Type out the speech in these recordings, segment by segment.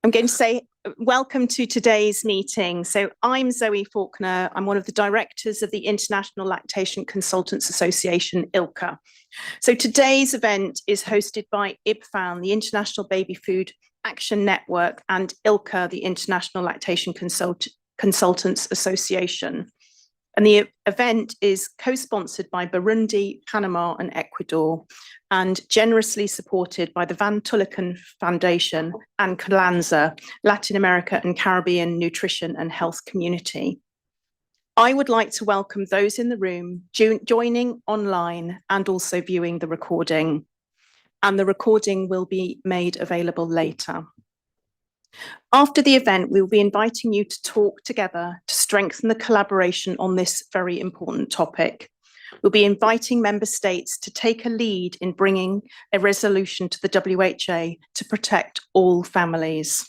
I'm going to say welcome to today's meeting. So I'm Zoe Faulkner. I'm one of the directors of the International Lactation Consultants Association, ILCA. So today's event is hosted by IBFAN, the International Baby Food Action Network, and ILCA, the International Lactation Consultants Association. And the event is co-sponsored by Burundi, Panama, and Ecuador, and generously supported by the Tulleken Foundation and COLANSA, Latin America and Caribbean Nutrition and Health Community. I would like to welcome those in the room joining online and also viewing the recording. And the recording will be made available later. After the event, we will be inviting you to talk together to strengthen the collaboration on this very important topic. We'll be inviting member states to take a lead in bringing a resolution to the WHA to protect all families.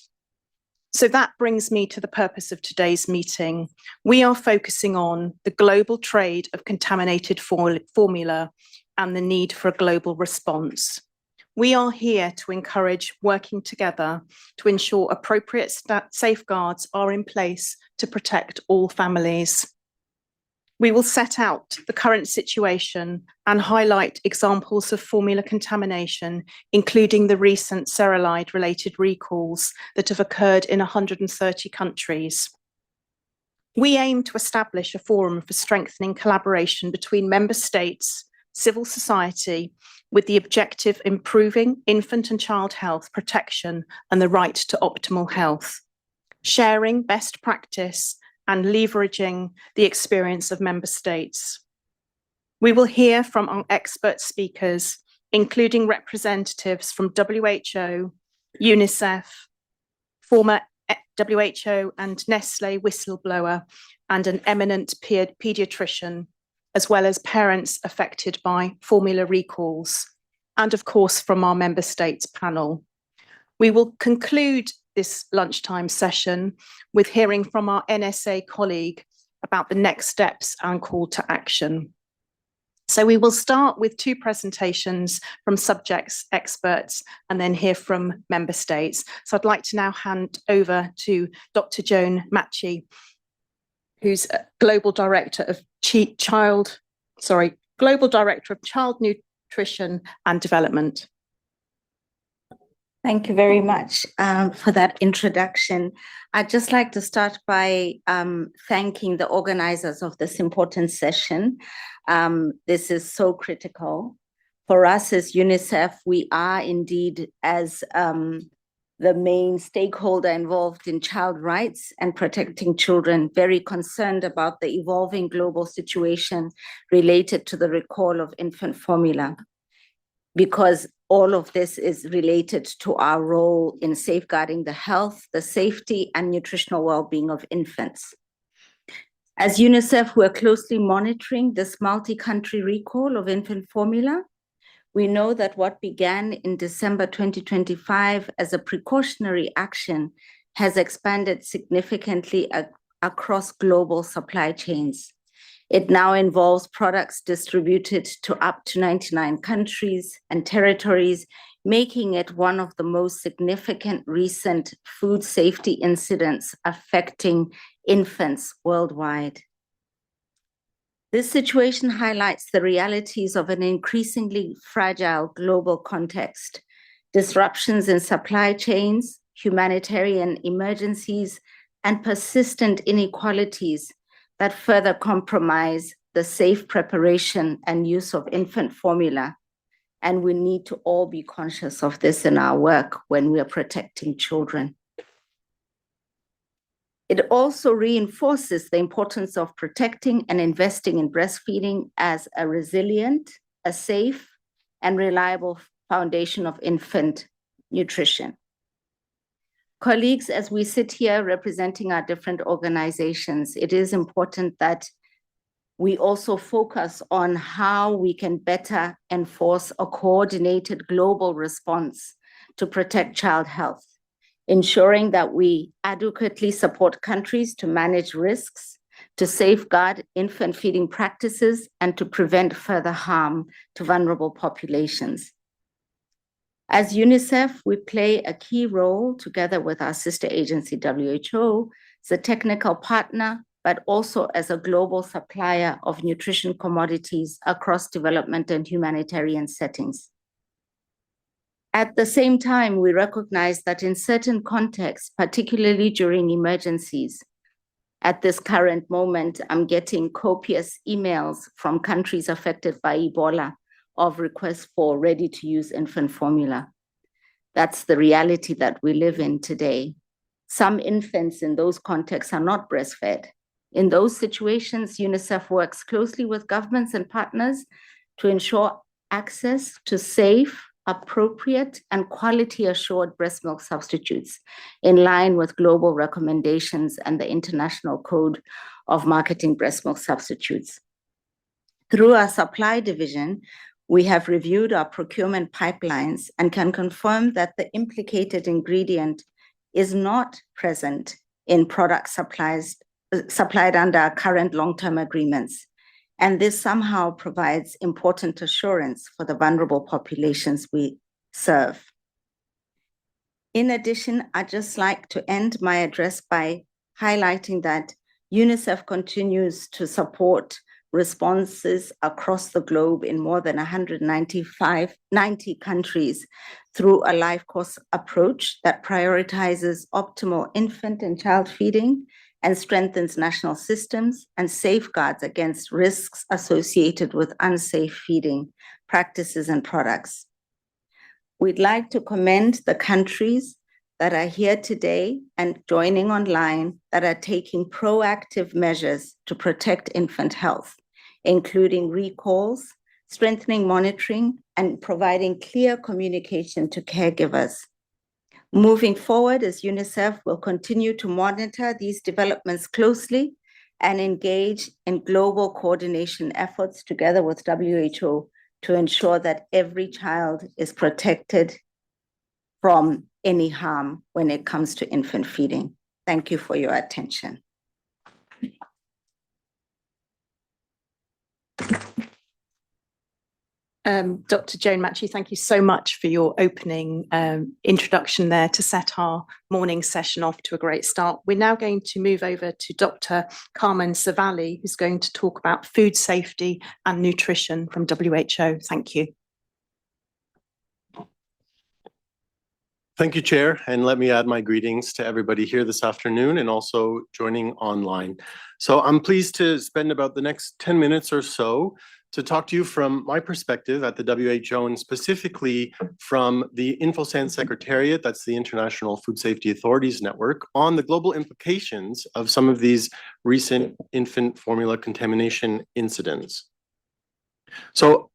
So that brings me to the purpose of today's meeting. We are focusing on the global trade of contaminated formula and the need for a global response. We are here to encourage working together to ensure appropriate safeguards are in place to protect all families. We will set out the current situation and highlight examples of formula contamination, including the recent cerulide-related recalls that have occurred in 130 countries. We aim to establish a forum for strengthening collaboration between member states, civil society, with the objective of improving infant and child health protection and the right to optimal health, sharing best practice and leveraging the experience of member states. We will hear from our expert speakers, including representatives from WHO, UNICEF, former WHO and Nestle whistleblower, and an eminent paediatrician, as well as parents affected by formula recalls, and of course from our member states panel. We will conclude this lunchtime session with hearing from our NSA colleague about the next steps and call to action. So we will start with two presentations from subjects experts and then hear from member states. So I'd like to now hand over to Dr. Joan Matji, who's Global Director of Child Nutrition and Development. Thank you very much for that introduction. I'd just like to start by thanking the organizers of this important session. This is so critical. For us as UNICEF, we are indeed, as the main stakeholder involved in child rights and protecting children, very concerned about the evolving global situation related to the recall of infant formula, because all of this is related to our role in safeguarding the health, the safety, and nutritional well-being of infants. As UNICEF, we're closely monitoring this multi-country recall of infant formula. We know that what began in December 2025 as a precautionary action has expanded significantly across global supply chains. It now involves products distributed to up to 99 countries and territories, making it one of the most significant recent food safety incidents affecting infants worldwide. This situation highlights the realities of an increasingly fragile global context, disruptions in supply chains, humanitarian emergencies, and persistent inequalities that further compromise the safe preparation and use of infant formula. And we need to all be conscious of this in our work when we are protecting children. It also reinforces the importance of protecting and investing in breastfeeding as a resilient, a safe, and reliable foundation of infant nutrition. Colleagues, as we sit here representing our different organizations, it is important that we also focus on how we can better enforce a coordinated global response to protect child health, ensuring that we adequately support countries to manage risks, to safeguard infant feeding practices, and to prevent further harm to vulnerable populations. As UNICEF, we play a key role together with our sister agency, WHO, as a technical partner, but also as a global supplier of nutrition commodities across development and humanitarian settings. At the same time, we recognize that in certain contexts, particularly during emergencies, at this current moment, I'm getting copious emails from countries affected by Ebola of requests for ready-to-use infant formula. That's the reality that we live in today. Some infants in those contexts are not breastfed. In those situations, UNICEF works closely with governments and partners to ensure access to safe, appropriate, and quality-assured breast milk substitutes in line with global recommendations and the International Code of Marketing Breast Milk Substitutes. Through our supply division, we have reviewed our procurement pipelines and can confirm that the implicated ingredient is not present in products supplied under our current long-term agreements. And this somehow provides important assurance for the vulnerable populations we serve. In addition, I'd just like to end my address by highlighting that UNICEF continues to support responses across the globe in more than 90 countries through a life course approach that prioritizes optimal infant and child feeding and strengthens national systems and safeguards against risks associated with unsafe feeding practices and products. We'd like to commend the countries that are here today and joining online that are taking proactive measures to protect infant health, including recalls, strengthening monitoring, and providing clear communication to caregivers. Moving forward, as UNICEF will continue to monitor these developments closely and engage in global coordination efforts together with WHO to ensure that every child is protected from any harm when it comes to infant feeding. Thank you for your attention. Dr. Joan Matji, thank you so much for your opening introduction there to set our morning session off to a great start. We're now going to move over to Dr. Carmen Savelli, who's going to talk about food safety and nutrition from WHO. Thank you. Thank you, Chair, and let me add my greetings to everybody here this afternoon and also joining online. So I'm pleased to spend about the next 10 minutes or so to talk to you from my perspective at the WHO and specifically from the INFOSAN Secretariat, that's the International Food Safety Authorities Network, on the global implications of some of these recent infant formula contamination incidents. So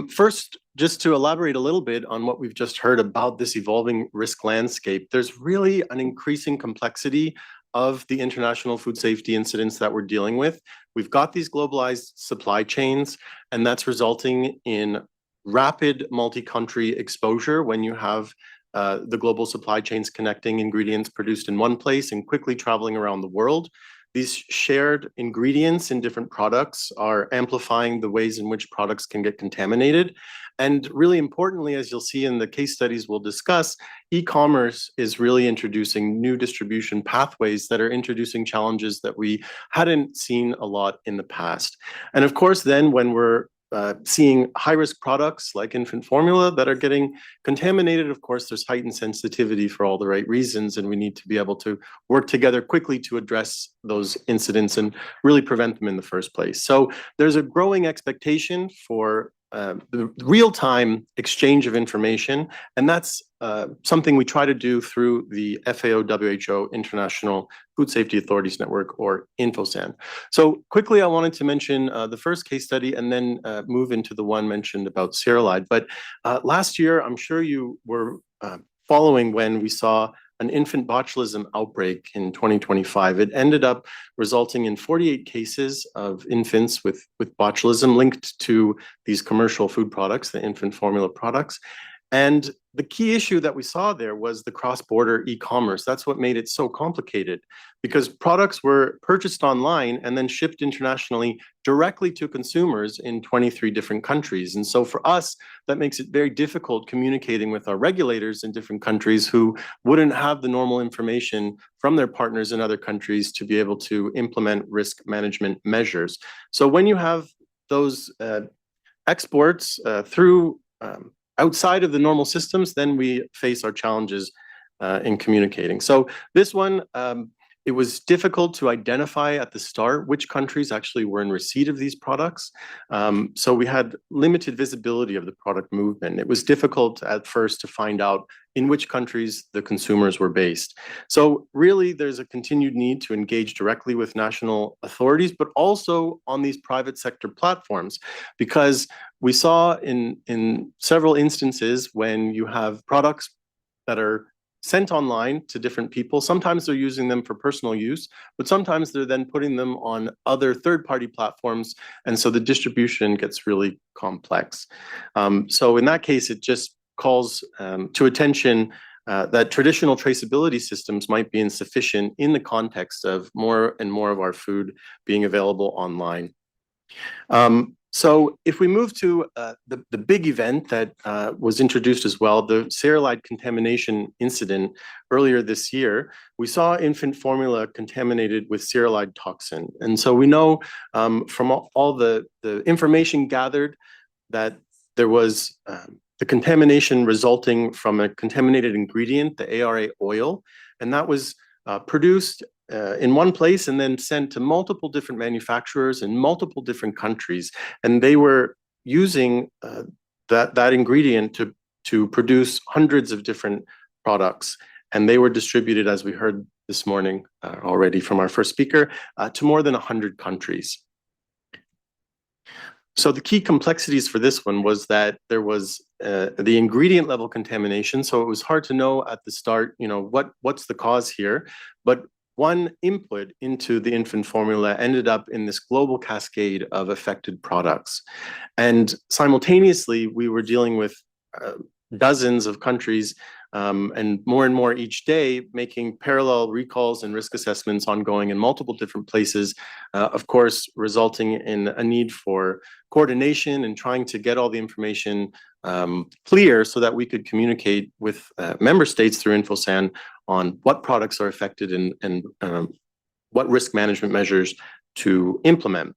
first, just to elaborate a little bit on what we've just heard about this evolving risk landscape, there's really an increasing complexity of the international food safety incidents that we're dealing with. We've got these globalized supply chains, and that's resulting in rapid multi-country exposure when you have the global supply chains connecting ingredients produced in one place and quickly traveling around the world. These shared ingredients in different products are amplifying the ways in which products can get contaminated. And really importantly, as you'll see in the case studies we'll discuss, e-commerce is really introducing new distribution pathways that are introducing challenges that we hadn't seen a lot in the past. And of course, then when we're seeing high-risk products like infant formula that are getting contaminated, of course, there's heightened sensitivity for all the right reasons, and we need to be able to work together quickly to address those incidents and really prevent them in the first place. So there's a growing expectation for the real-time exchange of information, and that's something we try to do through the FAO-WHO International Food Safety Authorities Network, or INFOSAN. So quickly, I wanted to mention the first case study and then move into the one mentioned about Cerelide. But last year, I'm sure you were following when we saw an infant botulism outbreak in 2025. It ended up resulting in 48 cases of infants with botulism linked to these commercial food products, the infant formula products. And the key issue that we saw there was the cross-border e-commerce. That's what made it so complicated, because products were purchased online and then shipped internationally directly to consumers in 23 different countries. And so for us, that makes it very difficult communicating with our regulators in different countries who wouldn't have the normal information from their partners in other countries to be able to implement risk management measures. So when you have those exports through outside of the normal systems, then we face our challenges in communicating. So this one, it was difficult to identify at the start which countries actually were in receipt of these products. So we had limited visibility of the product movement. It was difficult at first to find out in which countries the consumers were based. So really, there's a continued need to engage directly with national authorities, but also on these private sector platforms, because we saw in several instances when you have products that are sent online to different people, sometimes they're using them for personal use, but sometimes they're then putting them on other third-party platforms, and so the distribution gets really complex. So in that case, it just calls to attention that traditional traceability systems might be insufficient in the context of more and more of our food being available online. So if we move to the big event that was introduced as well, the cerealide contamination incident earlier this year, we saw infant formula contaminated with cerealide toxin. And so we know from all the information gathered that there was the contamination resulting from a contaminated ingredient, the ARA oil, and that was produced in one place and then sent to multiple different manufacturers in multiple different countries. And they were using that ingredient to produce hundreds of different products. And they were distributed, as we heard this morning already from our first speaker, to more than 100 countries. So the key complexities for this one was that there was the ingredient level contamination. So it was hard to know at the start, what's the cause here. But one input into the infant formula ended up in this global cascade of affected products. And simultaneously, we were dealing with dozens of countries and more each day, making parallel recalls and risk assessments ongoing in multiple different places, of course, resulting in a need for coordination and trying to get all the information clear so that we could communicate with member states through InfoSan on what products are affected and what risk management measures to implement.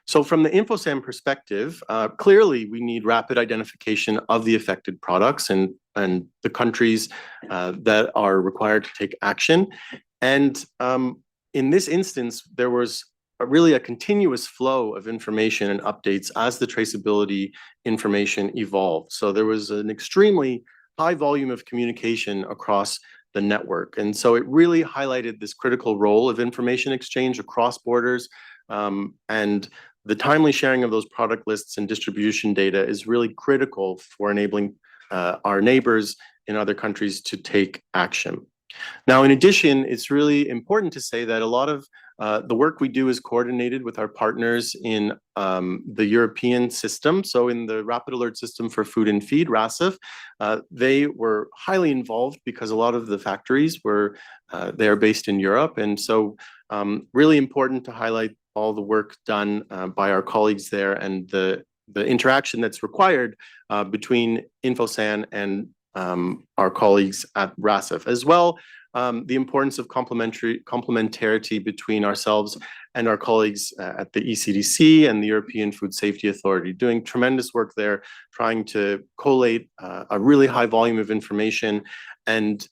So from the InfoSan perspective, clearly we need rapid identification of the affected products and the countries that are required to take action. And in this instance, there was really a continuous flow of information and updates as the traceability information evolved. So there was an extremely high volume of communication across the network. And so it really highlighted this critical role of information exchange across borders, and the timely sharing of those product lists and distribution data is really critical for enabling our neighbors in other countries to take action. Now, in addition, it's really important to say that a lot of the work we do is coordinated with our partners in the European system. So in the Rapid Alert System for Food and Feed, RASIF, they were highly involved because a lot of the factories they are based in Europe. And so really important to highlight all the work done by our colleagues there and the interaction that's required between InfoSan and our colleagues at RASIF, as well the importance of complementarity between ourselves and our colleagues at the ECDC and the European Food Safety Authority, doing tremendous work there, trying to collate a really high volume of information. And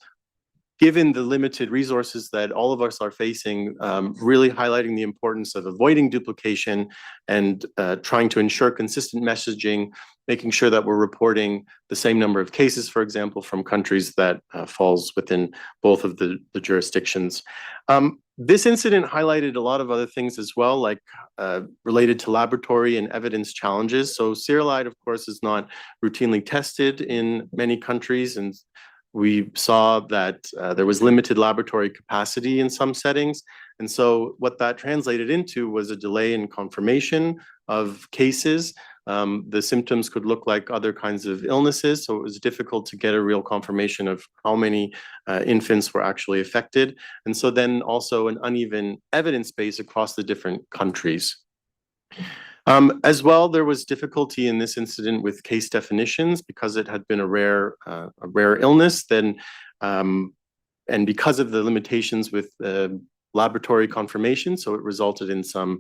given the limited resources that all of us are facing, really highlighting the importance of avoiding duplication and trying to ensure consistent messaging, making sure that we're reporting the same number of cases, for example, from countries that falls within both of the jurisdictions. This incident highlighted a lot of other things as well, like related to laboratory and evidence challenges. So cerealide, of course, is not routinely tested in many countries, and we saw that there was limited laboratory capacity in some settings. And so what that translated into was a delay in confirmation of cases, The symptoms could look like other kinds of illnesses, so it was difficult to get a real confirmation of how many infants were actually affected. And so then also an uneven evidence base across the different countries. As well, there was difficulty in this incident with case definitions because it had been a rare illness. Then, and because of the limitations with laboratory confirmation, so it resulted in some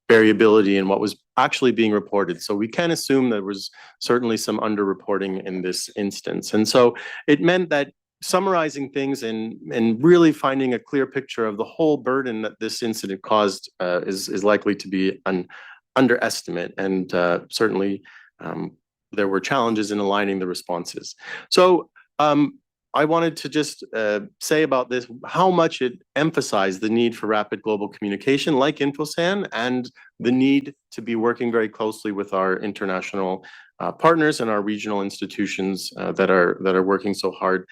variability in what was actually being reported. So we can assume there was certainly some underreporting in this instance. And so it meant that summarizing things and really finding a clear picture of the whole burden that this incident caused is likely to be an underestimate. And certainly there were challenges in aligning the responses. So I wanted to just say about this, how much it emphasized the need for rapid global communication like InfoSan and the need to be working very closely with our international partners and our regional institutions that are working so hard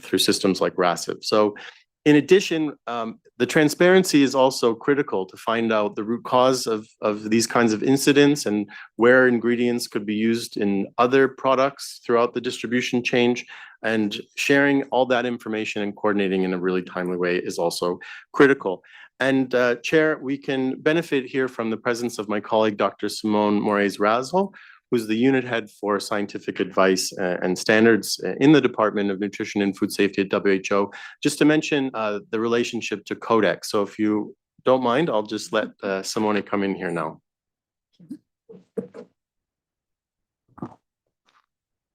through systems like Razl. So in addition, the transparency is also critical to find out the root cause of these kinds of incidents and where ingredients could be used in other products throughout the distribution chain. And sharing all that information and coordinating in a really timely way is also critical. And Chair, we can benefit here from the presence of my colleague, Dr. Simone Moraes Razl, who's the unit head for scientific advice and standards in the Department of Nutrition and Food Safety at WHO. Just to mention the relationship to Codex. So if you don't mind, I'll just let Simone come in here now.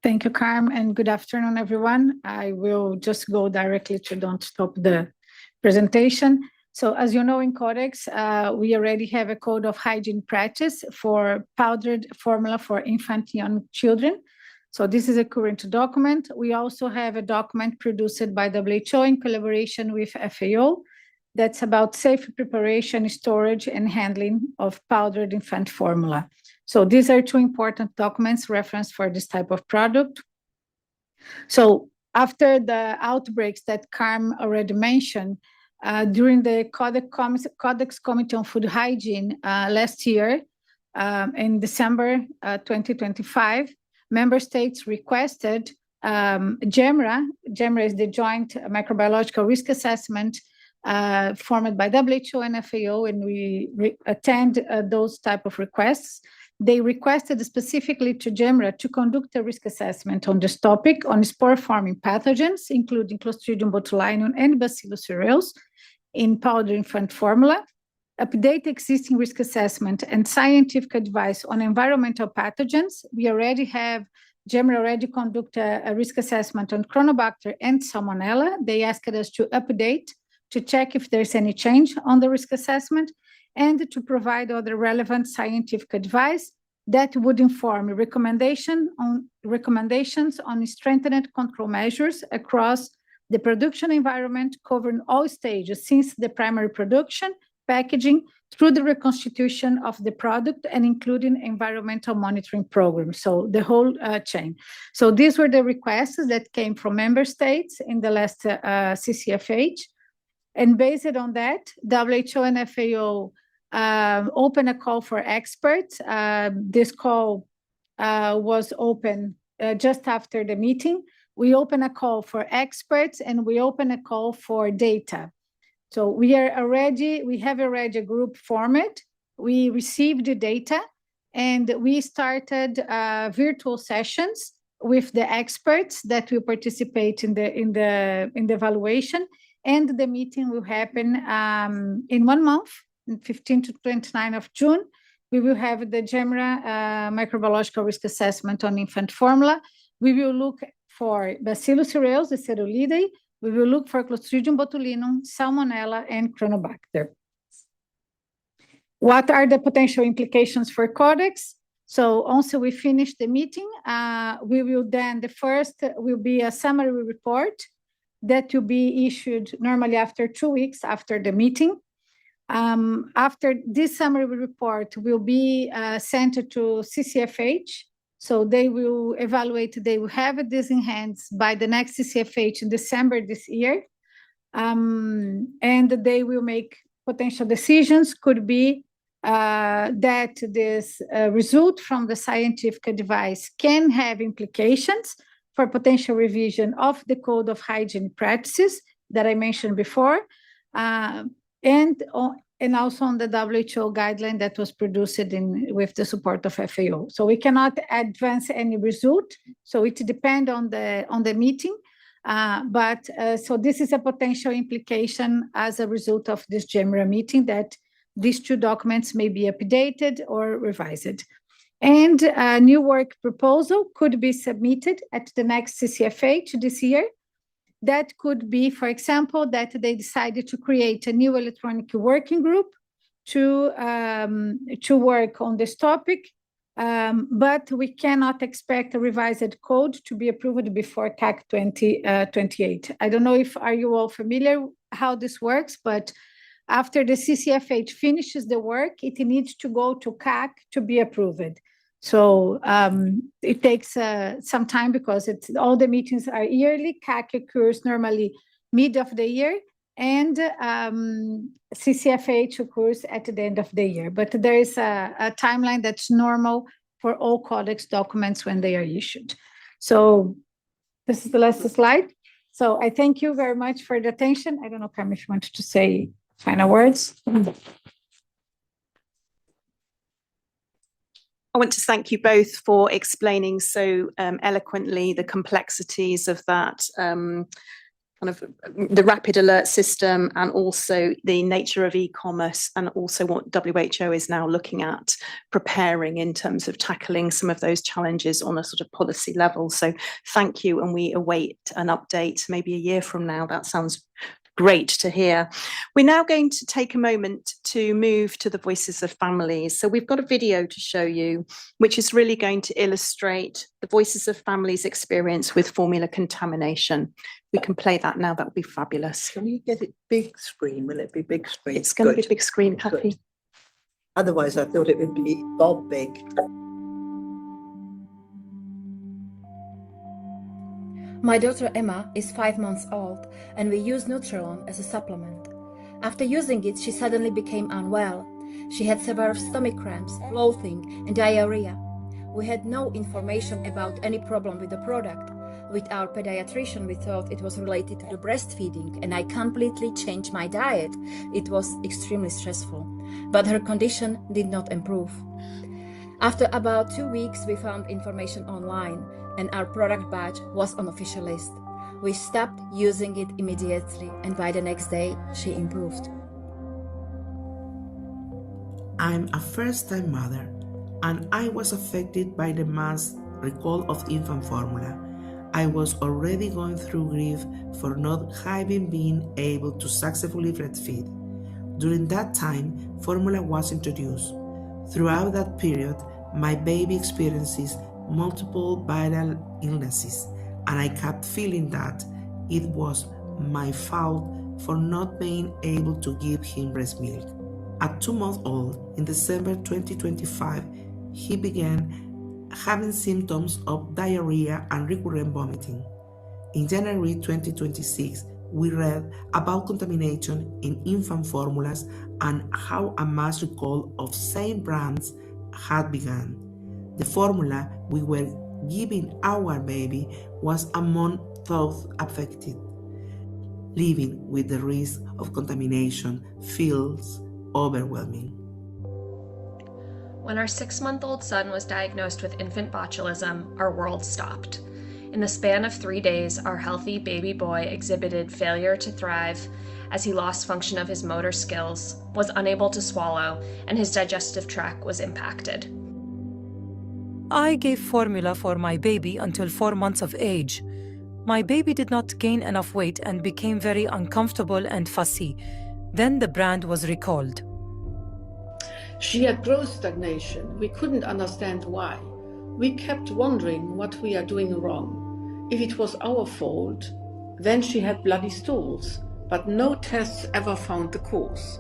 Thank you, Carm, and good afternoon, everyone. I will just go directly to don't stop the presentation. So as you know, in Codex, we already have a code of hygiene practice for powdered formula for infant young children. So this is a current document. We also have a document produced by WHO in collaboration with FAO that's about safe preparation, storage, and handling of powdered infant formula. So these are two important documents referenced for this type of product. So after the outbreaks that Carm already mentioned, during the Codex Committee on Food Hygiene last year, in December 2025, member states requested GEMRA. GEMRA is the Joint Microbiological Risk Assessment formed by WHO and FAO, and we attend those type of requests. They requested specifically to GEMRA to conduct a risk assessment on this topic on spore-forming pathogens, including Clostridium botulinum and Bacillus cereus in powder infant formula, update existing risk assessment and scientific advice on environmental pathogens. We already have, GEMRA already conduct a risk assessment on Chronobacter and Salmonella. They asked us to update to check if there's any change on the risk assessment, and to provide other relevant scientific advice that would inform recommendations on strengthened control measures across the production environment, covering all stages since the primary production, packaging, through the reconstitution of the product, and including environmental monitoring programs, so the whole chain. So these were the requests that came from member states in the last CCFH. And based on that, WHO and FAO open a call for experts. This call was open just after the meeting. We open a call for experts and we open a call for data. So we have already a group format. We received the data and we started virtual sessions with the experts that will participate in the evaluation. And the meeting will happen in 1 month. 15 to 29 of June, we will have the GEMRA microbiological risk assessment on infant formula. We will look for Bacillus cereus, the Cerulidae. We will look for Clostridium botulinum, Salmonella, and Chronobacter. What are the potential implications for Codex? So once we finish the meeting, we will then, the first will be a summary report that will be issued normally after 2 weeks after the meeting. After this summary report will be sent to CCFH, so they will evaluate, they will have this in hands by the next CCFH in December this year, and they will make potential decisions, could be that this result from the scientific advice can have implications for potential revision of the Code of Hygiene Practices that I mentioned before, and also on the WHO guideline that was produced with the support of FAO. So we cannot advance any result, so it depends on the meeting. So this is a potential implication as a result of this general meeting, that these two documents may be updated or revised. And a new work proposal could be submitted at the next CCFH this year. That could be, for example, that they decided to create a new electronic working group to work on this topic, but we cannot expect a revised code to be approved before CAC 2028. I don't know are you all familiar how this works, but after the CCFH finishes the work, it needs to go to CAC to be approved. So it takes some time because all the meetings are yearly. CAC occurs normally mid of the year, and CCFH occurs at the end of the year. But there is a timeline that's normal for all Codex documents when they are issued. So this is the last slide. So I thank you very much for the attention. I don't know, Carmen, if you wanted to say final words. I want to thank you both for explaining so eloquently the complexities of that kind of the rapid alert system, and also the nature of e-commerce, and also what WHO is now looking at preparing in terms of tackling some of those challenges on a sort of policy level. So thank you, and we await an update maybe a year from now. That sounds great to hear. We're now going to take a moment to move to the voices of families. So we've got a video to show you, which is really going to illustrate the voices of families' experience with formula contamination. We can play that now. That would be fabulous. Can you get it big screen? Will it be big screen? It's going to be big screen, Kathy. Good. Otherwise, I thought it would be Bob big. My daughter Emma is 5 months old, and we use Nutrilon as a supplement. After using it, she suddenly became unwell. She had severe stomach cramps, bloating, and diarrhea. We had no information about any problem with the product. With our pediatrician, we thought it was related to the breastfeeding, and I completely changed my diet. It was extremely stressful, but her condition did not improve. After about 2 weeks, we found information online, and our product badge was on official list. We stopped using it immediately, and by the next day, she improved. I'm a first-time mother, and I was affected by the mass recall of infant formula. I was already going through grief for not having been able to successfully breastfeed. During that time, formula was introduced. Throughout that period, my baby experiences multiple viral illnesses, and I kept feeling that it was my fault for not being able to give him breast milk. At 2 months old, in December 2025, he began having symptoms of diarrhea and recurrent vomiting. In January 2026, we read about contamination in infant formulas and how a mass recall of same brands had begun. The formula we were giving our baby was among those affected. Living with the risk of contamination feels overwhelming. When our 6-month-old son was diagnosed with infant botulism, our world stopped. In the span of 3 days, our healthy baby boy exhibited failure to thrive as he lost function of his motor skills, was unable to swallow, and his digestive tract was impacted. I gave formula for my baby until 4 months of age. My baby did not gain enough weight and became very uncomfortable and fussy. Then the brand was recalled. She had growth stagnation. We couldn't understand why. We kept wondering what we are doing wrong. If it was our fault, then she had bloody stools, but no tests ever found the cause.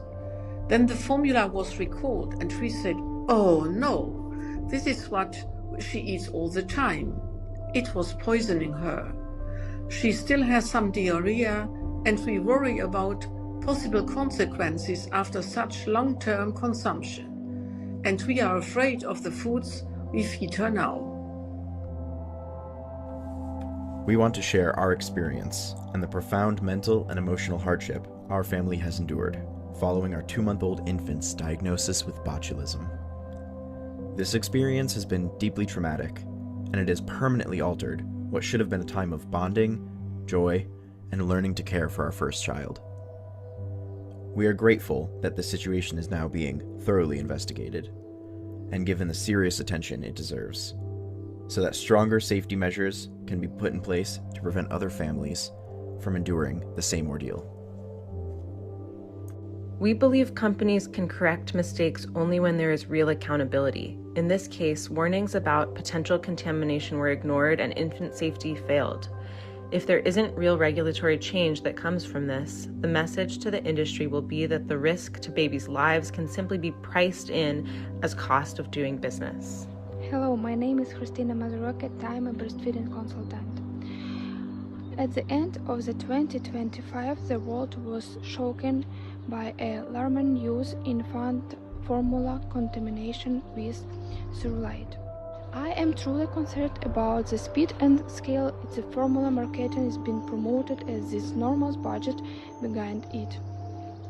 Then the formula was recalled and we said, oh no, this is what she eats all the time. It was poisoning her. She still has some diarrhea, and we worry about possible consequences after such long-term consumption. and we are afraid of the foods we feed her now. We want to share our experience and the profound mental and emotional hardship our family has endured following our 2-month-old infant's diagnosis with botulism. This experience has been deeply traumatic, and it has permanently altered what should have been a time of bonding, joy, and learning to care for our first child. We are grateful that this situation is now being thoroughly investigated and given the serious attention it deserves, so that stronger safety measures can be put in place to prevent other families from enduring the same ordeal. We believe companies can correct mistakes only when there is real accountability. In this case, warnings about potential contamination were ignored and infant safety failed. If there isn't real regulatory change that comes from this, the message to the industry will be that the risk to babies' lives can simply be priced in as cost of doing business. Hello, my name is Christina Mazurek and I'm a breastfeeding consultant. At the end of the 2025, the world was shaken by alarming news: infant formula contamination with cereulide. I am truly concerned about the speed and scale the formula marketing is being promoted as this enormous budget behind it.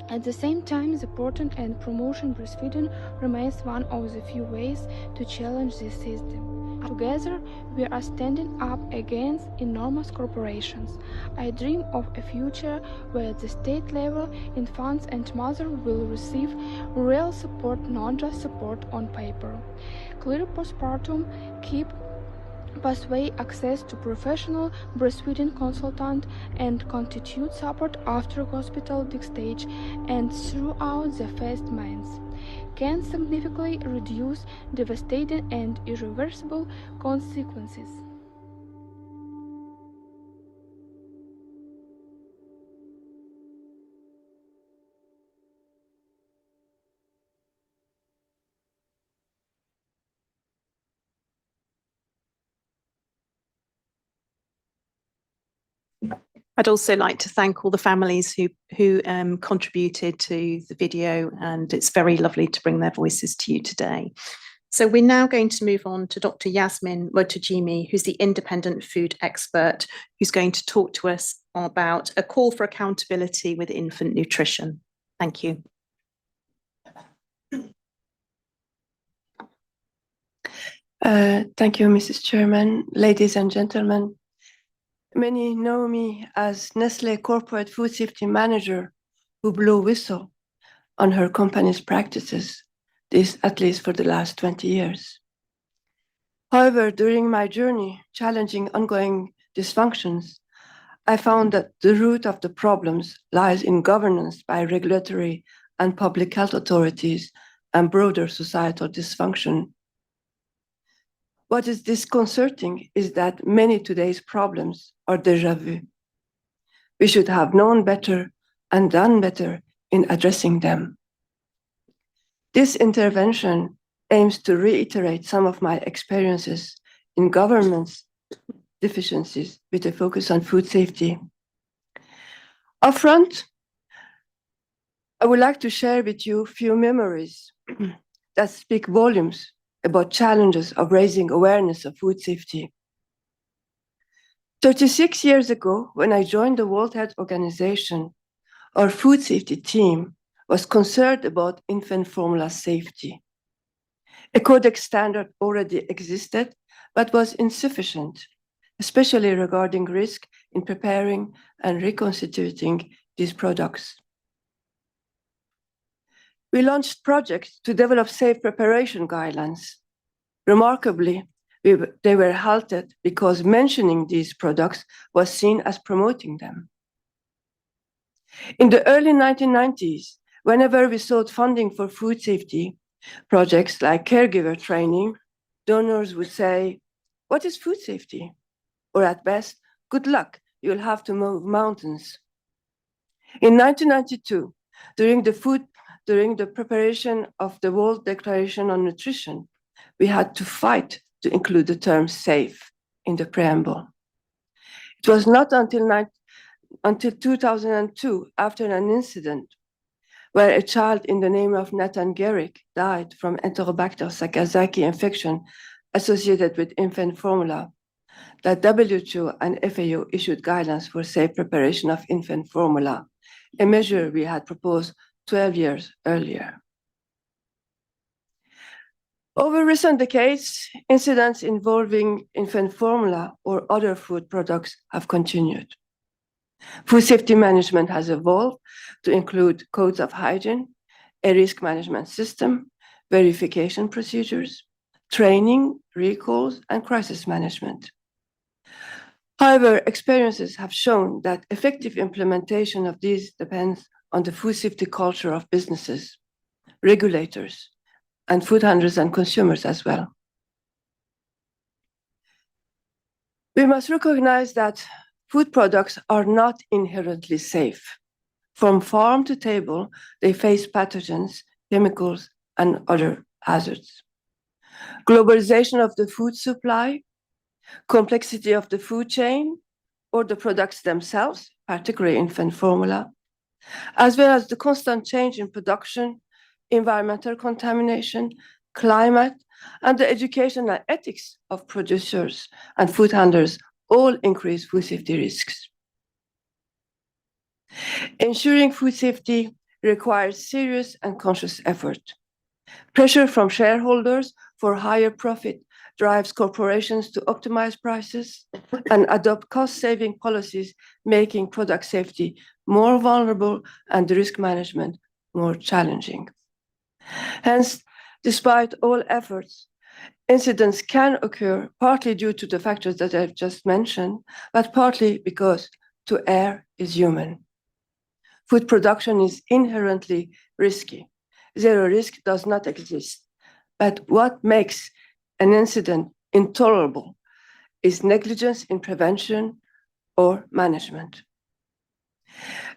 At the same time, the supporting and promotion breastfeeding remains one of the few ways to challenge this system. Together, we are standing up against enormous corporations. I dream of a future where at the state level, infants and mothers will receive real support, not just support on paper. Clear postpartum, keep pathway access to professional breastfeeding consultant, and continued support after hospital big stage and throughout the first months can significantly reduce devastating and irreversible consequences. I'd also like to thank all the families who contributed to the video, and it's very lovely to bring their voices to you today. So we're now going to move on to Dr. Yasmine Motarjemi, who's the independent food expert, who's going to talk to us about a call for accountability with infant nutrition. Thank you. Thank you, Mrs. Chairman, ladies and gentlemen. Many know me as Nestlé Corporate Food Safety Manager who blew whistle on her company's practices, this at least for the last 20 years. However, during my journey challenging ongoing dysfunctions, I found that the root of the problems lies in governance by regulatory and public health authorities and broader societal dysfunction. What is disconcerting is that many today's problems are déjà vu. We should have known better and done better in addressing them. This intervention aims to reiterate some of my experiences in governance deficiencies with a focus on food safety. Upfront, I would like to share with you a few memories that speak volumes about challenges of raising awareness of food safety. 36 years ago, when I joined the World Health Organization, our food safety team was concerned about infant formula safety. A codex standard already existed, but was insufficient, especially regarding risk in preparing and reconstituting these products. We launched projects to develop safe preparation guidelines. Remarkably, they were halted because mentioning these products was seen as promoting them. In the early 1990s, whenever we sought funding for food safety projects like caregiver training, donors would say, "What is food safety?" Or at best, "Good luck, you'll have to move mountains." In 1992, during the preparation of the World Declaration on Nutrition, we had to fight to include the term safe in the preamble. It was not until 2002, after an incident, where a child in the name of Nathan Garrick died from Enterobacter sakazaki infection associated with infant formula, the WHO and FAO issued guidelines for safe preparation of infant formula, a measure we had proposed 12 years earlier. Over recent decades, incidents involving infant formula or other food products have continued. Food safety management has evolved to include codes of hygiene, a risk management system, verification procedures, training, recalls, and crisis management. However, experiences have shown that effective implementation of these depends on the food safety culture of businesses, regulators, and food handlers and consumers as well. We must recognize that food products are not inherently safe. From farm to table, they face pathogens, chemicals, and other hazards. Globalization of the food supply, complexity of the food chain, or the products themselves, particularly infant formula, as well as the constant change in production, environmental contamination, climate, and the education and ethics of producers and food handlers all increase food safety risks. Ensuring food safety requires serious and conscious effort. Pressure from shareholders for higher profit drives corporations to optimize prices and adopt cost-saving policies, making product safety more vulnerable and risk management more challenging. Hence, despite all efforts, incidents can occur partly due to the factors that I've just mentioned, but partly because to err is human. Food production is inherently risky. Zero risk does not exist. But what makes an incident intolerable is negligence in prevention or management.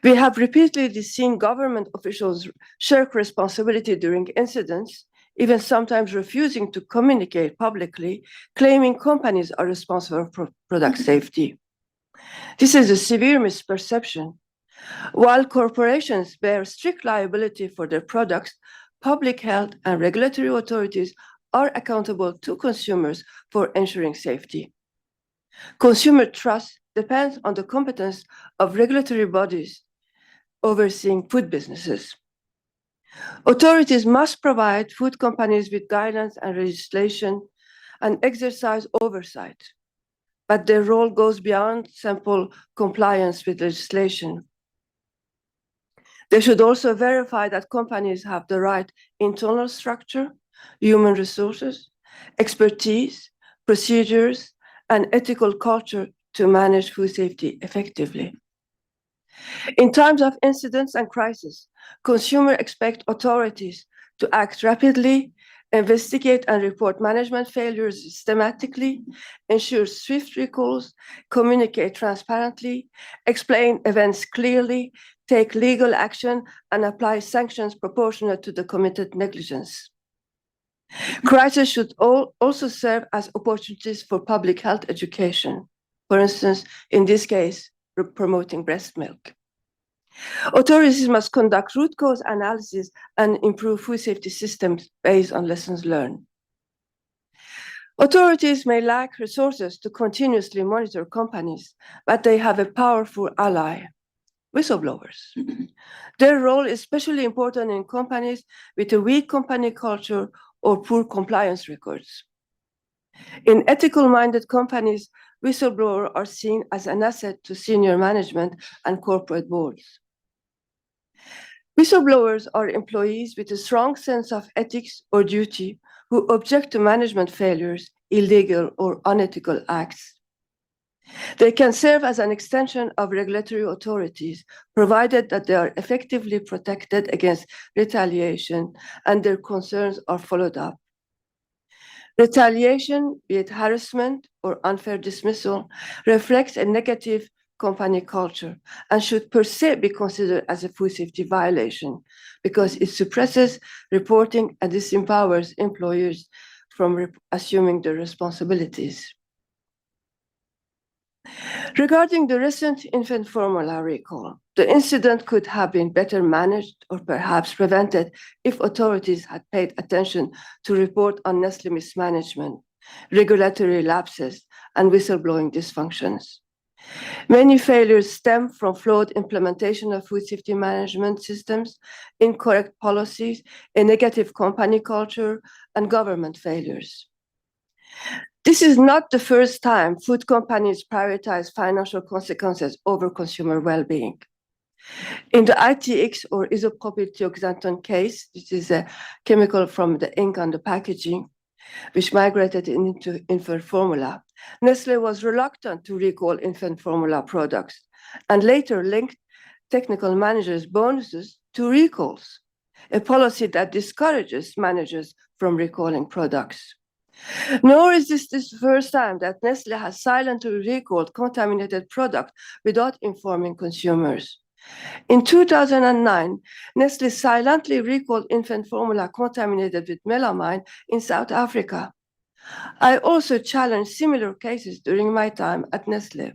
We have repeatedly seen government officials shirk responsibility during incidents, even sometimes refusing to communicate publicly, claiming companies are responsible for product safety. This is a severe misperception. While corporations bear strict liability for their products, public health and regulatory authorities are accountable to consumers for ensuring safety. Consumer trust depends on the competence of regulatory bodies overseeing food businesses. Authorities must provide food companies with guidance and legislation and exercise oversight, but their role goes beyond simple compliance with legislation. They should also verify that companies have the right internal structure, human resources, expertise, procedures, and ethical culture to manage food safety effectively. In times of incidents and crisis, consumers expect authorities to act rapidly, investigate and report management failures systematically, ensure swift recalls, communicate transparently, explain events clearly, take legal action, and apply sanctions proportionate to the committed negligence. Crises should also serve as opportunities for public health education. For instance, in this case, promoting breast milk. Authorities must conduct root cause analysis and improve food safety systems based on lessons learned. Authorities may lack resources to continuously monitor companies, but they have a powerful ally, whistleblowers. Their role is especially important in companies with a weak company culture or poor compliance records. In ethical-minded companies, whistleblowers are seen as an asset to senior management and corporate boards. Whistleblowers are employees with a strong sense of ethics or duty who object to management failures, illegal or unethical acts. They can serve as an extension of regulatory authorities, provided that they are effectively protected against retaliation and their concerns are followed up. Retaliation, be it harassment or unfair dismissal, reflects a negative company culture and should per se be considered as a food safety violation because it suppresses reporting and disempowers employers from assuming their responsibilities. Regarding the recent infant formula recall, The incident could have been better managed or perhaps prevented if authorities had paid attention to report on Nestlé mismanagement, regulatory lapses, and whistleblowing dysfunctions. Many failures stem from flawed implementation of food safety management systems, incorrect policies, a negative company culture, and government failures. This is not the first time food companies prioritize financial consequences over consumer well-being. In the ITX or isopropyl case, this is a chemical from the ink on the packaging, which migrated into infant formula, Nestlé was reluctant to recall infant formula products and later linked technical managers' bonuses to recalls, a policy that discourages managers from recalling products. Nor is this the first time that Nestlé has silently recalled contaminated product without informing consumers. In 2009, Nestlé silently recalled infant formula contaminated with melamine in South Africa. I also challenged similar cases during my time at Nestlé.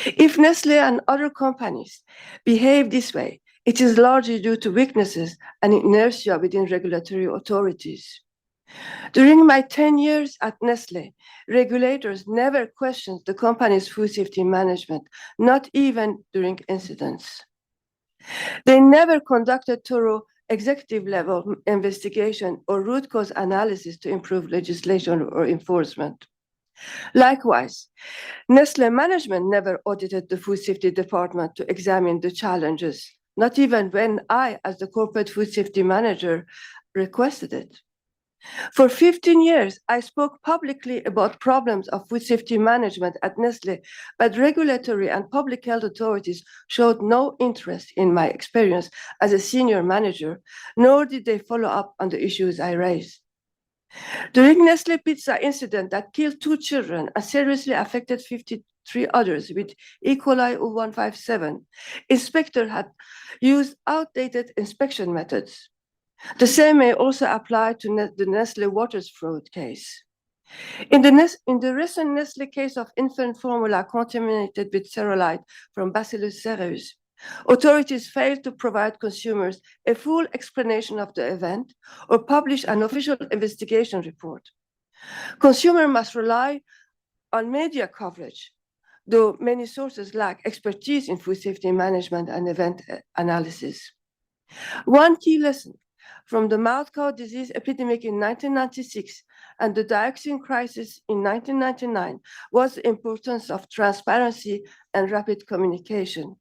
If Nestlé and other companies behave this way, it is largely due to weaknesses and inertia within regulatory authorities. During my 10 years at Nestlé, regulators never questioned the company's food safety management, not even during incidents. They never conducted thorough executive-level investigation or root cause analysis to improve legislation or enforcement. Likewise, Nestlé management never audited the food safety department to examine the challenges, not even when I, as the corporate food safety manager, requested it. For 15 years, I spoke publicly about problems of food safety management at Nestlé, but regulatory and public health authorities showed no interest in my experience as a senior manager, nor did they follow up on the issues I raised. During Nestlé pizza incident that killed 2 children and seriously affected 53 others with E. coli 0157, inspector had used outdated inspection methods. The same may also apply to the Nestlé Waters fraud case. In the recent Nestlé case of infant formula contaminated with cerulite from Bacillus cereus, authorities failed to provide consumers a full explanation of the event or publish an official investigation report. Consumers must rely on media coverage, though many sources lack expertise in food safety management and event analysis. One key lesson from the mad cow disease epidemic in 1996 and the dioxin crisis in 1999 was the importance of transparency and rapid communication.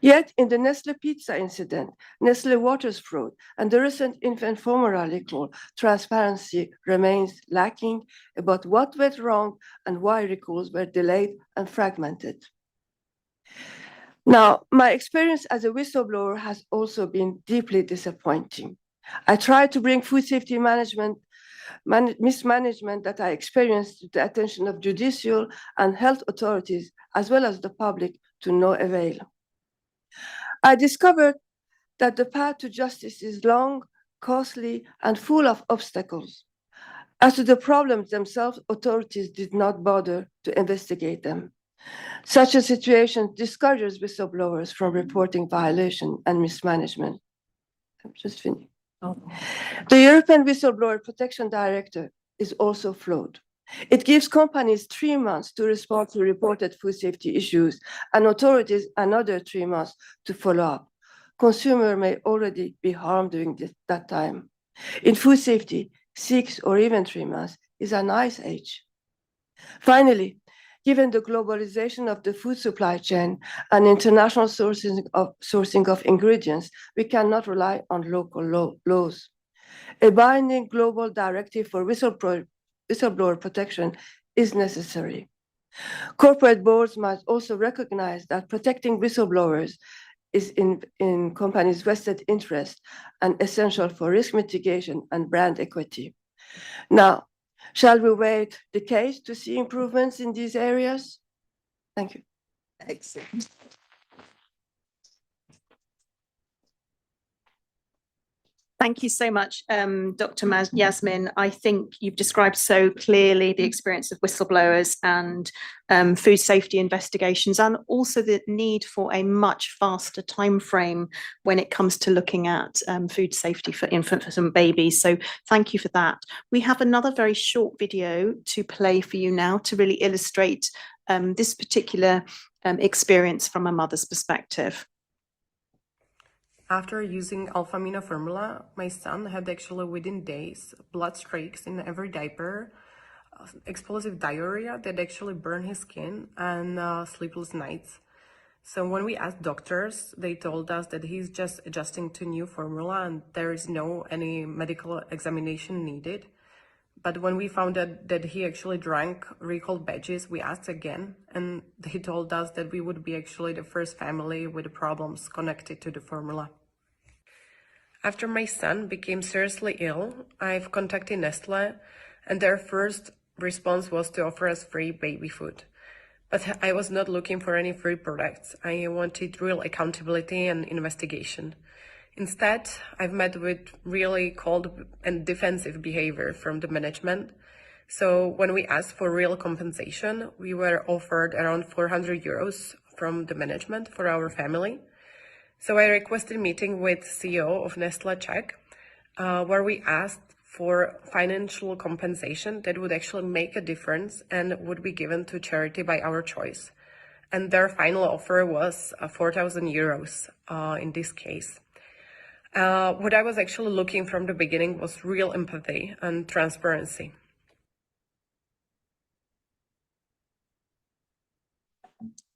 Yet in the Nestlé pizza incident, Nestlé Waters fraud, and the recent infant formula recall, transparency remains lacking about what went wrong and why recalls were delayed and fragmented. Now, my experience as a whistleblower has also been deeply disappointing. I tried to bring food safety mismanagement that I experienced to the attention of judicial and health authorities, as well as the public, to no avail. I discovered that the path to justice is long, costly, and full of obstacles. As to the problems themselves, authorities did not bother to investigate them. Such a situation discourages whistleblowers from reporting violation and mismanagement. I'm just finished. The European Whistleblower Protection Directive is also flawed. It gives companies 3 months to respond to reported food safety issues and authorities another 3 months to follow up. Consumers may already be harmed during that time. In food safety, 6 or even 3 months is a nice age. Finally, given the globalization of the food supply chain and international sourcing of ingredients, we cannot rely on local laws. A binding global directive for whistleblower protection is necessary. Corporate boards must also recognize that protecting whistleblowers is in companies' vested interest and essential for risk mitigation and brand equity. Now, shall we wait decades to see improvements in these areas? Thank you. Excellent. Thank you so much, Dr. Yasmine. I think you've described so clearly the experience of whistleblowers and food safety investigations, and also the need for a much faster timeframe when it comes to looking at food safety for infants and babies. So thank you for that. We have another very short video to play for you now to really illustrate this particular experience from a mother's perspective. After using alpha-amino formula, my son had actually within days blood streaks in every diaper, explosive diarrhea that actually burned his skin, and sleepless nights. So when we asked doctors, they told us that he's just adjusting to new formula and there is no any medical examination needed. But when we found out that he actually drank recalled batches, we asked again, and they told us that we would be actually the first family with problems connected to the formula. After my son became seriously ill, I've contacted Nestlé, and their first response was to offer us free baby food. But I was not looking for any free products. I wanted real accountability and investigation. Instead, I've met with really cold and defensive behavior from the management. So when we asked for real compensation, we were offered around 400 euros from the management for our family. So I requested a meeting with CEO of Nestlé Czech, where we asked for financial compensation that would actually make a difference and would be given to charity by our choice. And their final offer was 4,000 euros in this case. What I was actually looking from the beginning was real empathy and transparency.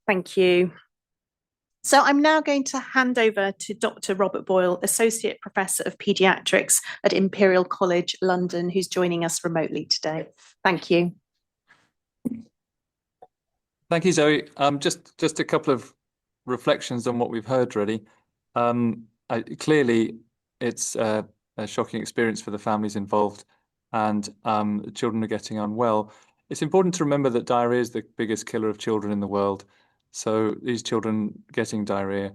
Thank you. So I'm now going to hand over to Dr. Robert Boyle, Associate Professor of Paediatrics at Imperial College London, who's joining us remotely today. Thank you. Thank you, Zoe. Just a couple of reflections on what we've heard, really. Clearly, it's a shocking experience for the families involved, and the children are getting unwell. It's important to remember that diarrhea is the biggest killer of children in the world. So these children getting diarrhea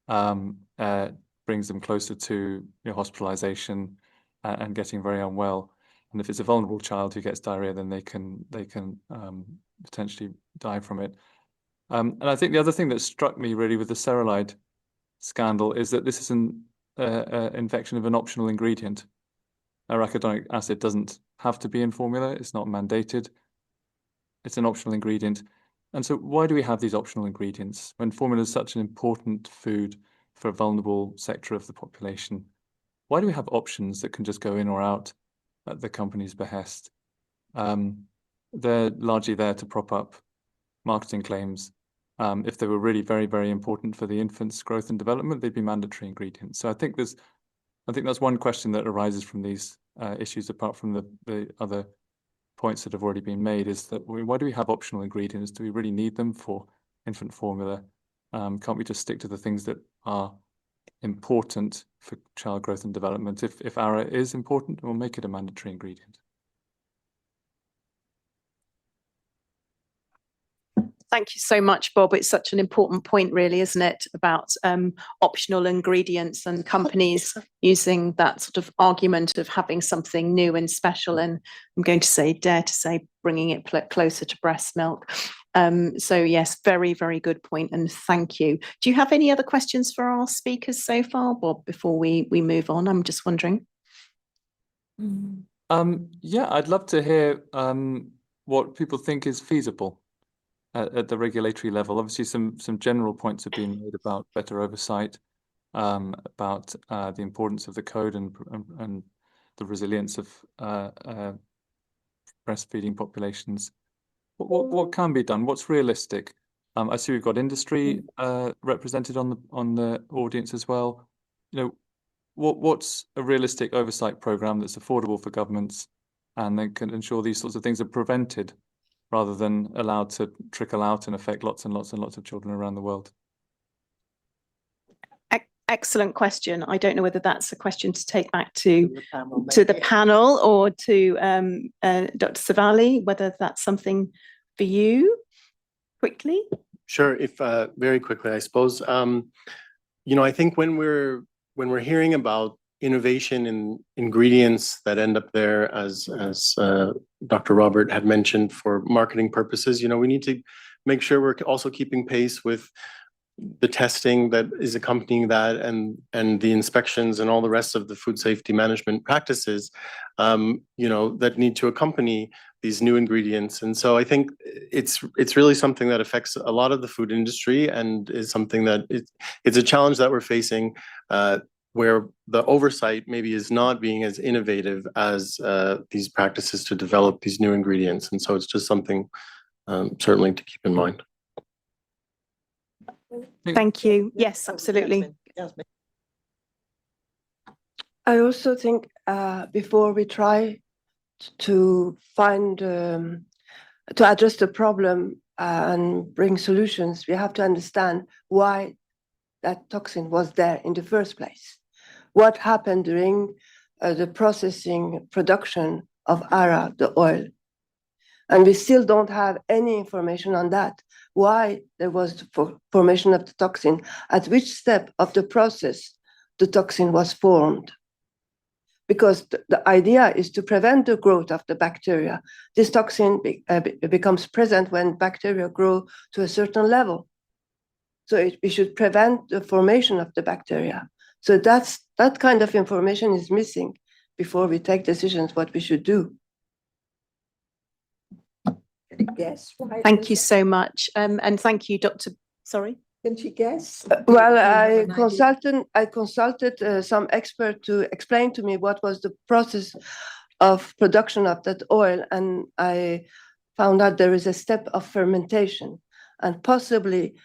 brings them closer to hospitalization and getting very unwell. And if it's a vulnerable child who gets diarrhea, then they can potentially die from it. And I think the other thing that struck me really with the cerulide scandal is that this is an infection of an optional ingredient. Arachidonic acid doesn't have to be in formula. It's not mandated. It's an optional ingredient. And so why do we have these optional ingredients when formula is such an important food for a vulnerable sector of the population? Why do we have options that can just go in or out at the company's behest? They're largely there to prop up marketing claims. If they were really very, very important for the infant's growth and development, they'd be mandatory ingredients. So I think that's one question that arises from these issues, apart from the other points that have already been made, is that why do we have optional ingredients? Do we really need them for infant formula? Can't we just stick to the things that are important for child growth and development? If ARA is important, we'll make it a mandatory ingredient. Thank you so much, Bob. It's such an important point, really, isn't it, about optional ingredients and companies using that sort of argument of having something new and special, and I'm going to dare to say, bringing it closer to breast milk. So yes, very, very good point, and thank you. Do you have any other questions for our speakers so far, Bob, before we move on? I'm just wondering. Yeah, I'd love to hear what people think is feasible at the regulatory level. Obviously, some general points have been made about better oversight, about the importance of the code and the resilience of breastfeeding populations. What can be done? What's realistic? I see we've got industry represented on the audience as well. What's a realistic oversight program that's affordable for governments and then can ensure these sorts of things are prevented, rather than allowed to trickle out and affect lots and lots and lots of children around the world? Excellent question. I don't know whether that's a question to take back to the panel or to Dr. Savelli, whether that's something for you, quickly. Sure, if very quickly, I suppose. I think when we're hearing about innovation in ingredients that end up there, as Dr. Robert had mentioned, for marketing purposes. We need to make sure we're also keeping pace with the testing that is accompanying that, and the inspections and all the rest of the food safety management practices, that need to accompany these new ingredients. And so I think it's really something that affects a lot of the food industry, and is something that it's a challenge that we're facing, where the oversight maybe is not being as innovative as these practices to develop these new ingredients. And so it's just something certainly to keep in mind. Thank you. Yes, absolutely. I also think before we try to find, to address the problem and bring solutions, we have to understand why that toxin was there in the first place. What happened during the processing production of ARA, the oil? And we still don't have any information on that. Why there was the formation of the toxin, at which step of the process the toxin was formed. Because the idea is to prevent the growth of the bacteria. This toxin becomes present when bacteria grow to a certain level. So we should prevent the formation of the bacteria. So that kind of information is missing before we take decisions what we should do. Guess. Thank you so much. And thank you, Dr. Sorry? Can she guess? Well, I consulted some expert to explain to me what was the process of production of that oil, and I found out there is a step of fermentation, and possibly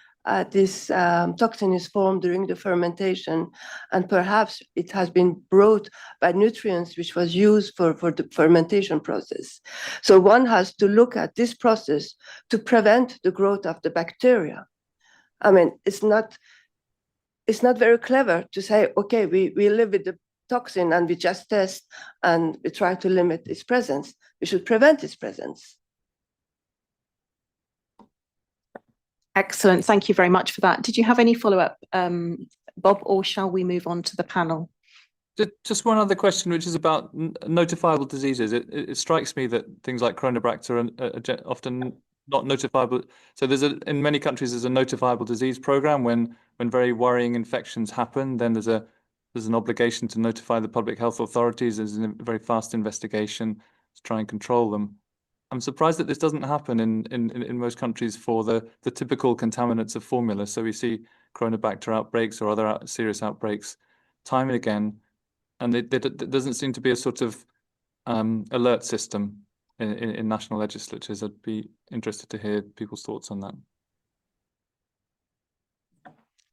this toxin is formed during the fermentation, and perhaps it has been brought by nutrients which was used for the fermentation process. So one has to look at this process to prevent the growth of the bacteria. I mean, it's not very clever to say, okay, we live with the toxin and we just test and we try to limit its presence. We should prevent its presence. Excellent. Thank you very much for that. Did you have any follow-up, Bob, or shall we move on to the panel? Just one other question, which is about notifiable diseases. It strikes me that things like Chronobacter are often not notifiable. So in many countries there's a notifiable disease program. When very worrying infections happen, then there's an obligation to notify the public health authorities. There's a very fast investigation to try and control them. I'm surprised that this doesn't happen in most countries for the typical contaminants of formula. So we see Chronobacter outbreaks or other serious outbreaks time and again, and there doesn't seem to be a sort of alert system in national legislatures. I'd be interested to hear people's thoughts on that.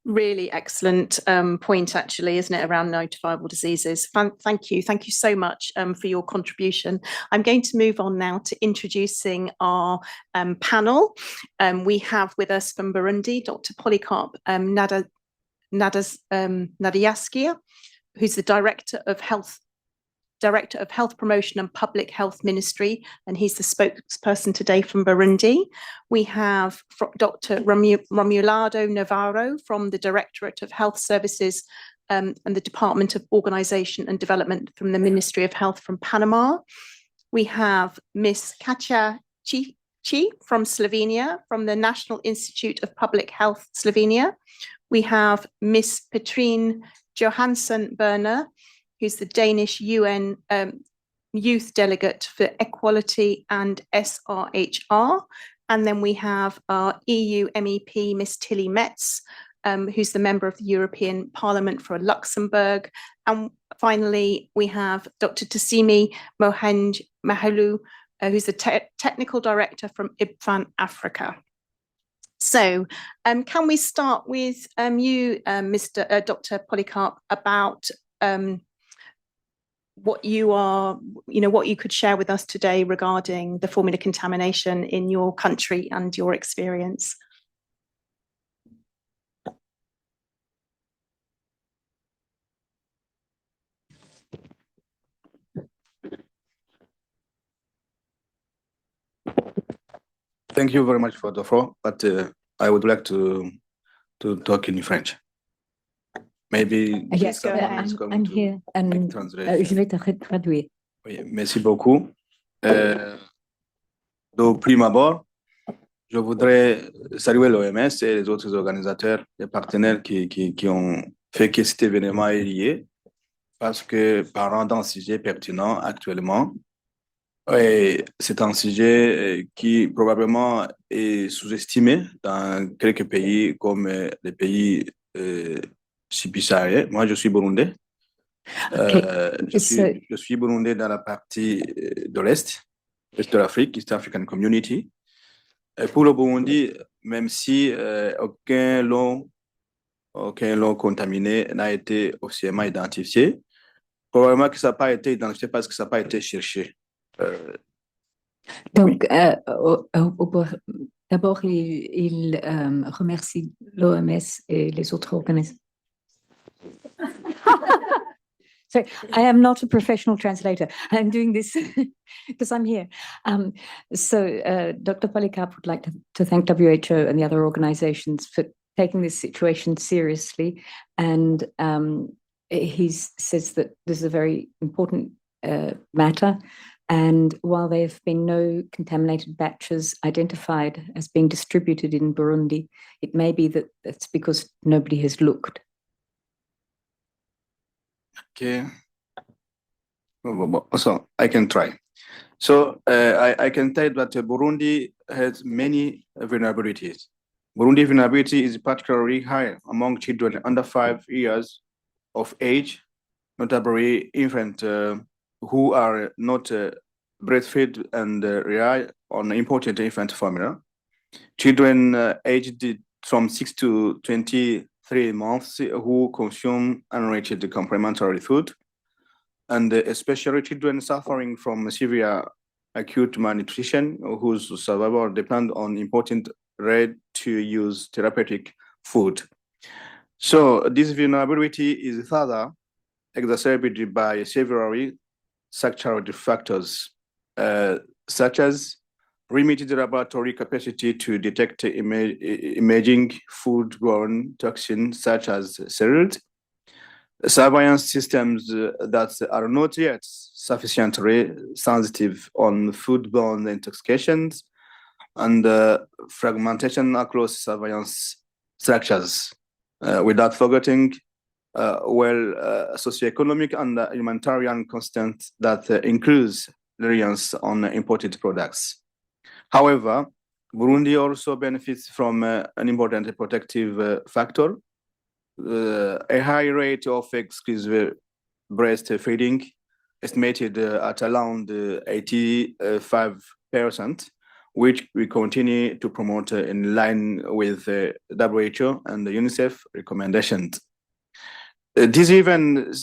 Really excellent point, actually, isn't it, around notifiable diseases? Thank you so much for your contribution. I'm going to move on now to introducing our panel. We have with us from Burundi, Dr. Polycarpe Ndayikeza, who's the Director of Health Promotion and Public Health Ministry, and he's the spokesperson today from Burundi. We have Dr. Romualdo Navarro from the Directorate of Health Services and the Department of Organization and Development from the Ministry of Health from Panama. We have Miss Katja from Slovenia, from the National Institute of Public Health Slovenia. We have Miss Petrine Johannesen, who's the Danish UN Youth Delegate for Equality and SRHR. And then we have our EU MEP, Miss Tilly Metz, who's the member of the European Parliament for Luxembourg. And finally, we have Dr. Tassimi Mahelu, who's the Technical Director from IBFAN Africa. So can we start with you, Dr. Polycarpe, about what you could share with us today regarding the formula contamination in your country and your experience? Thank you very much for the floor, but I would like to talk in French. maybe Yes, go someone ahead. is going I'm to here make and translation. je vais traduire. Oui, merci beaucoup. De prime abord, je voudrais saluer l'OMS et les autres organisateurs, les partenaires qui ont fait que cet événement ait lieu, parce que parlant d'un sujet pertinent actuellement, et c'est un sujet qui probablement est sous-estimé dans quelques pays comme les pays subsahariens. Moi, je suis burundais. Je suis burundais dans la partie de l'Est de l'Afrique, East African Community. Et pour le Burundi, même si aucun lot contaminé n'a été officiellement identifié, probablement que ça n'a pas été identifié parce que ça n'a pas été cherché. Donc, d'abord, il remercie l'OMS et les autres organismes. So I am not a professional translator. I'm doing this because I'm here. Dr. Polycarpe would like to thank WHO and the other organizations for taking this situation seriously. And he says that this is a very important matter. And while there have been no contaminated batches identified as being distributed in Burundi, it may be that that's because nobody has looked. Okay. So I can try. So I can tell that Burundi has many vulnerabilities. Burundi vulnerability is particularly high among children under 5 years of age, notably infants who are not breastfed and rely on imported infant formula. Children aged from 6 to 23 months who consume enriched complementary food, and especially children suffering from severe acute malnutrition whose survival depend on important ready-to-use therapeutic food. So this vulnerability is further exacerbated by several structural factors, such as limited laboratory capacity to detect emerging foodborne toxins such as cereals, surveillance systems that are not yet sufficiently sensitive on foodborne intoxications, and fragmentation across surveillance structures, without forgetting socioeconomic and humanitarian constraints that includes reliance on imported products. However, Burundi also benefits from an important protective factor, a high rate of exclusive breastfeeding, estimated at around 85%, which we continue to promote in line with WHO and the UNICEF recommendations. This event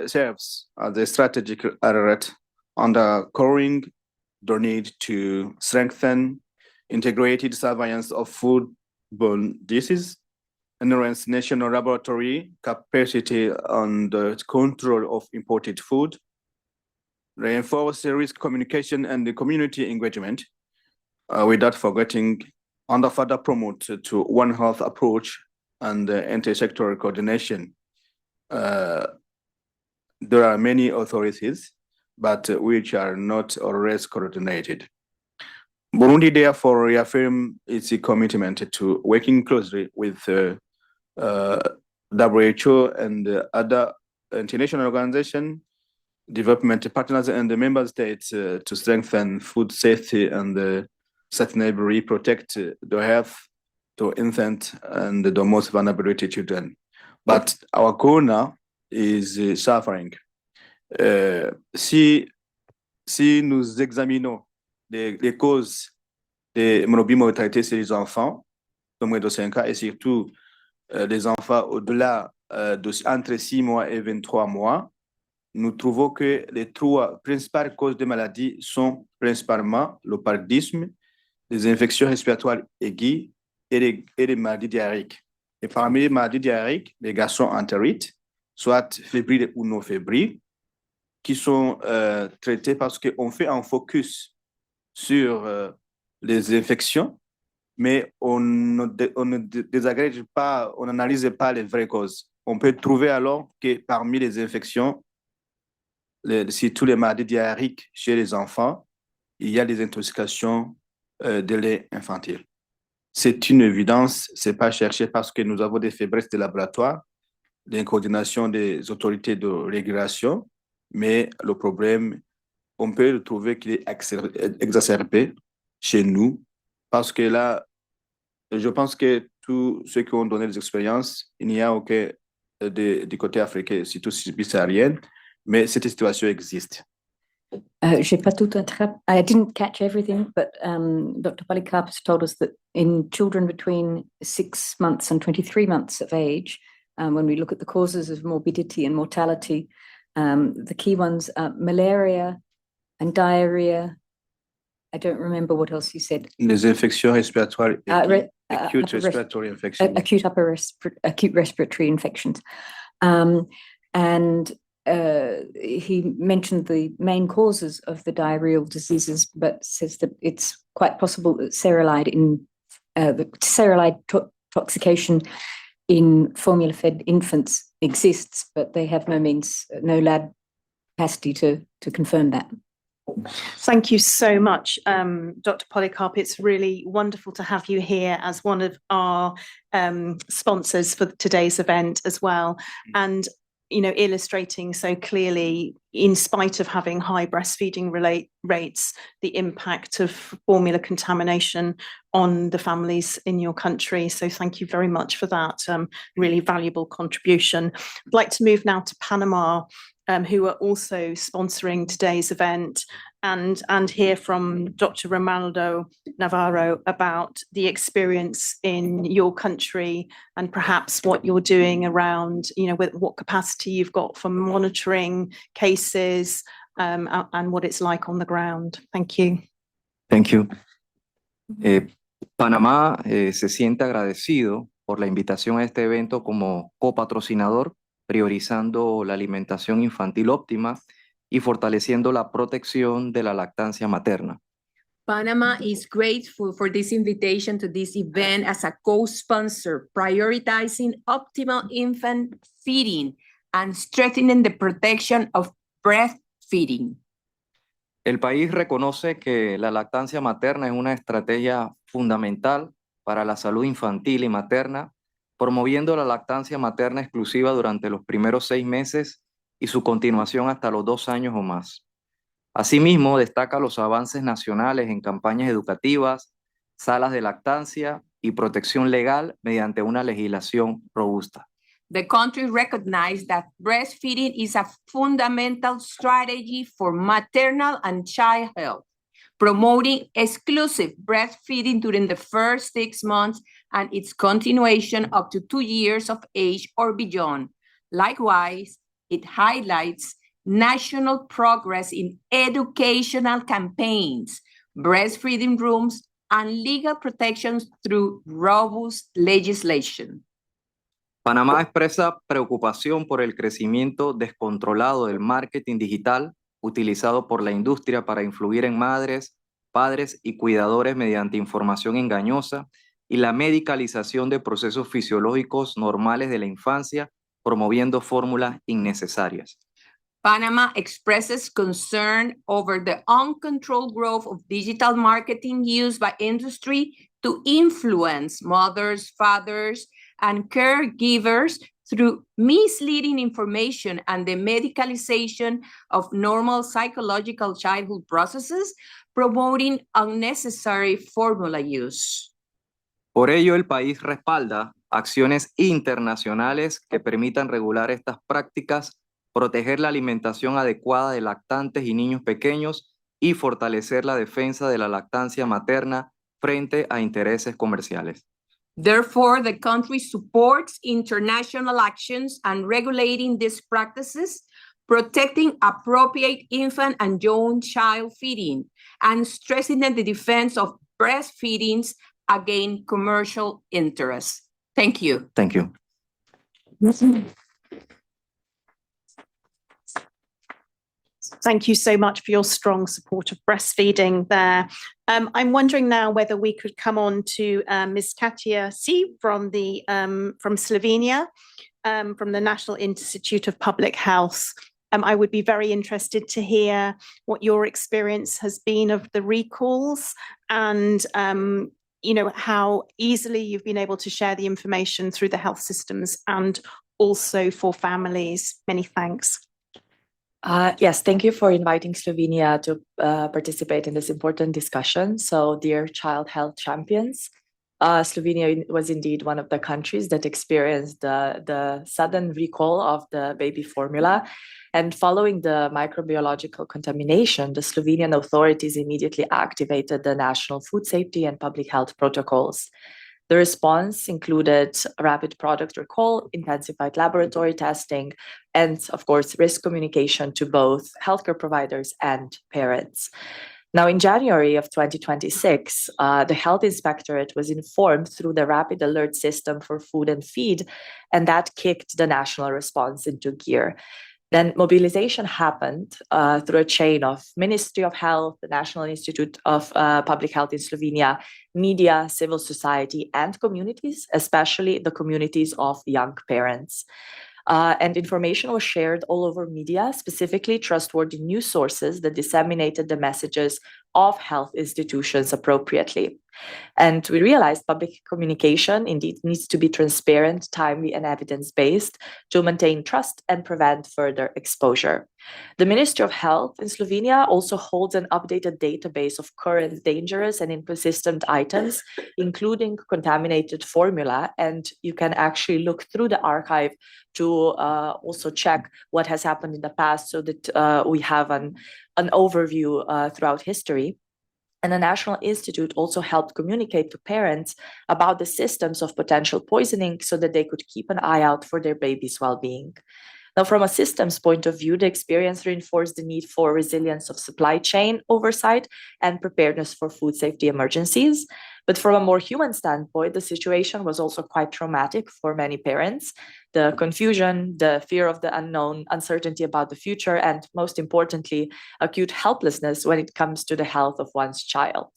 serves as a strategic alert underscoring the need to strengthen integrated surveillance of foodborne diseases, enhance national laboratory capacity on the control of imported food, reinforce risk communication and the community engagement, without forgetting and further promote to One Health approach and inter-sectoral coordination. There are many authorities, but which are not always coordinated. Burundi therefore reaffirms its commitment to working closely with WHO and other international organizations, development partners, and the member states to strengthen food safety and sustainably protect the health to infants and the most vulnerable children. But our corner is suffering. Si nous examinons les causes des mortalités chez les enfants, de moins de 5 ans, et surtout les enfants au-delà entre 6 mois et 23 mois, nous trouvons que les 3 principales causes de maladies sont principalement le paludisme, les infections respiratoires aiguës et les maladies diarrhéiques. Et parmi les maladies diarrhéiques, les gastroentérites, soit fébriles ou non fébriles, qui sont traités parce qu'on fait un focus sur les infections mais on ne désagrège pas, on n'analyse pas les vraies causes. On peut trouver alors que parmi les infections, surtout les maladies diarrhéiques chez les enfants, il y a des intoxications de lait infantile. C'est une évidence, c'est pas cherché parce que nous avons des faiblesses de laboratoire, des coordinations des autorités de régulation, mais le problème, on peut le trouver qu'il est exacerbé chez nous, parce que là, je pense que tous ceux qui ont donné des expériences, il n'y a aucun du côté africain, surtout subsaharienne, mais cette situation existe. J'ai pas tout attrapé. I didn't catch everything, but Dr. Polycarpe has told us that in children between 6 months and 23 months of age, when we look at the causes of morbidity and mortality, the key ones are malaria and diarrhea. I don't remember what else you said. Les infections respiratoires, acute respiratory infections. Acute respiratory infections. And he mentioned the main causes of the diarrheal diseases, but says that it's quite possible that cerulide toxication in formula-fed infants exists, but they have no lab capacity to confirm that. Thank you so much, Dr. Polycarpe. It's really wonderful to have you here as one of our sponsors for today's event as well. And illustrating so clearly, in spite of having high breastfeeding rates, the impact of formula contamination on the families in your country. So thank you very much for that really valuable contribution. I'd like to move now to Panama, who are also sponsoring today's event, and hear from Dr. Romualdo Navarro about the experience in your country and perhaps what you're doing around, with what capacity you've got for monitoring cases and what it's like on the ground. Thank you. Thank you. Panamá se siente agradecido por la invitación a este evento como copatrocinador, priorizando la alimentación infantil óptima y fortaleciendo la protección de la lactancia materna. Panama is grateful for this invitation to this event as a co-sponsor, prioritizing optimal infant feeding and strengthening the protection of breastfeeding. El país reconoce que la lactancia materna es una estrategia fundamental para la salud infantil y materna, promoviendo la lactancia materna exclusiva durante los primeros 6 meses y su continuación hasta los 2 años o más. Asimismo, destaca los avances nacionales en campañas educativas, salas de lactancia y protección legal mediante una legislación robusta. The country recognized that breastfeeding is a fundamental strategy for maternal and child health, promoting exclusive breastfeeding during the first 6 months and its continuation up to 2 years of age or beyond. Likewise, it highlights national progress in educational campaigns, breastfeeding rooms, and legal protections through robust legislation. Panamá expresa preocupación por el crecimiento descontrolado del marketing digital utilizado por la industria para influir en madres, padres y cuidadores mediante información engañosa y la medicalización de procesos fisiológicos normales de la infancia, promoviendo fórmulas innecesarias. Panama expresses concern over the uncontrolled growth of digital marketing used by industry to influence mothers, fathers, and caregivers through misleading information and the medicalization of normal psychological childhood processes, promoting unnecessary formula use. Por ello, el país respalda acciones internacionales que permitan regular estas prácticas, proteger la alimentación adecuada de lactantes y niños pequeños y fortalecer la defensa de la lactancia materna frente a intereses comerciales. Therefore, the country supports international actions and regulating these practices, protecting appropriate infant and young child feeding, and strengthening the defense of breastfeedings against commercial interests. Thank you. Thank you. Thank you so much for your strong support of breastfeeding there. I'm wondering now whether we could come on to Ms. Katja from Slovenia, from the National Institute of Public Health. I would be very interested to hear what your experience has been of the recalls and how easily you've been able to share the information through the health systems and also for families. Many thanks. Yes, thank you for inviting Slovenia to participate in this important discussion. So, dear child health champions, Slovenia was indeed one of the countries that experienced the sudden recall of the baby formula. And following the microbiological contamination, the Slovenian authorities immediately activated the national food safety and public health protocols. The response included rapid product recall, intensified laboratory testing, and of course, risk communication to both healthcare providers and parents. Now, in January of 2026, the Health Inspectorate was informed through the Rapid Alert System for Food and Feed, and that kicked the national response into gear. Then mobilization happened through a chain of Ministry of Health, the National Institute of Public Health in Slovenia, media, civil society, and communities, especially the communities of young parents. And information was shared all over media, specifically trustworthy news sources that disseminated the messages of health institutions appropriately. And we realized public communication indeed needs to be transparent, timely, and evidence-based to maintain trust and prevent further exposure. The Ministry of Health in Slovenia also holds an updated database of current dangerous and inconsistent items, including contaminated formula, and you can actually look through the archive to also check what has happened in the past so that we have an overview throughout history. And the National Institute also helped communicate to parents about the systems of potential poisoning so that they could keep an eye out for their baby's well-being. Now, from a systems point of view, the experience reinforced the need for resilience of supply chain oversight and preparedness for food safety emergencies. But from a more human standpoint, the situation was also quite traumatic for many parents. The confusion, the fear of the unknown, uncertainty about the future, and most importantly, acute helplessness when it comes to the health of one's child.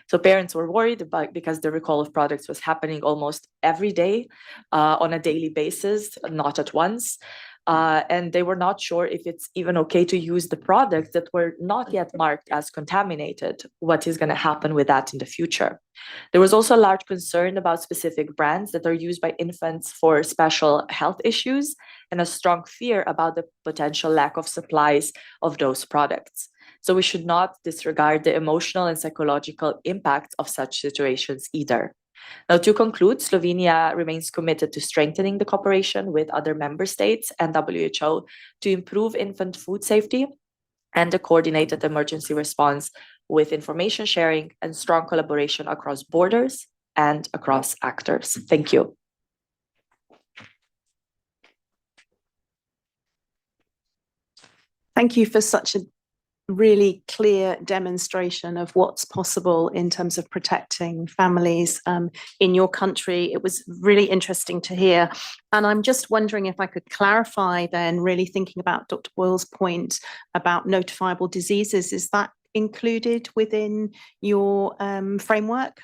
So parents were worried because the recall of products was happening almost every day on a daily basis, not at once. And they were not sure if it's even okay to use the products that were not yet marked as contaminated. What is going to happen with that in the future? There was also a large concern about specific brands that are used by infants for special health issues and a strong fear about the potential lack of supplies of those products. So we should not disregard the emotional and psychological impact of such situations either. Now, to conclude, Slovenia remains committed to strengthening the cooperation with other member states and WHO to improve infant food safety and a coordinated emergency response with information sharing and strong collaboration across borders and across actors. Thank you. Thank you for such a really clear demonstration of what's possible in terms of protecting families in your country. It was really interesting to hear. And I'm just wondering if I could clarify then, really thinking about Dr. Boyle's point about notifiable diseases, is that included within your framework?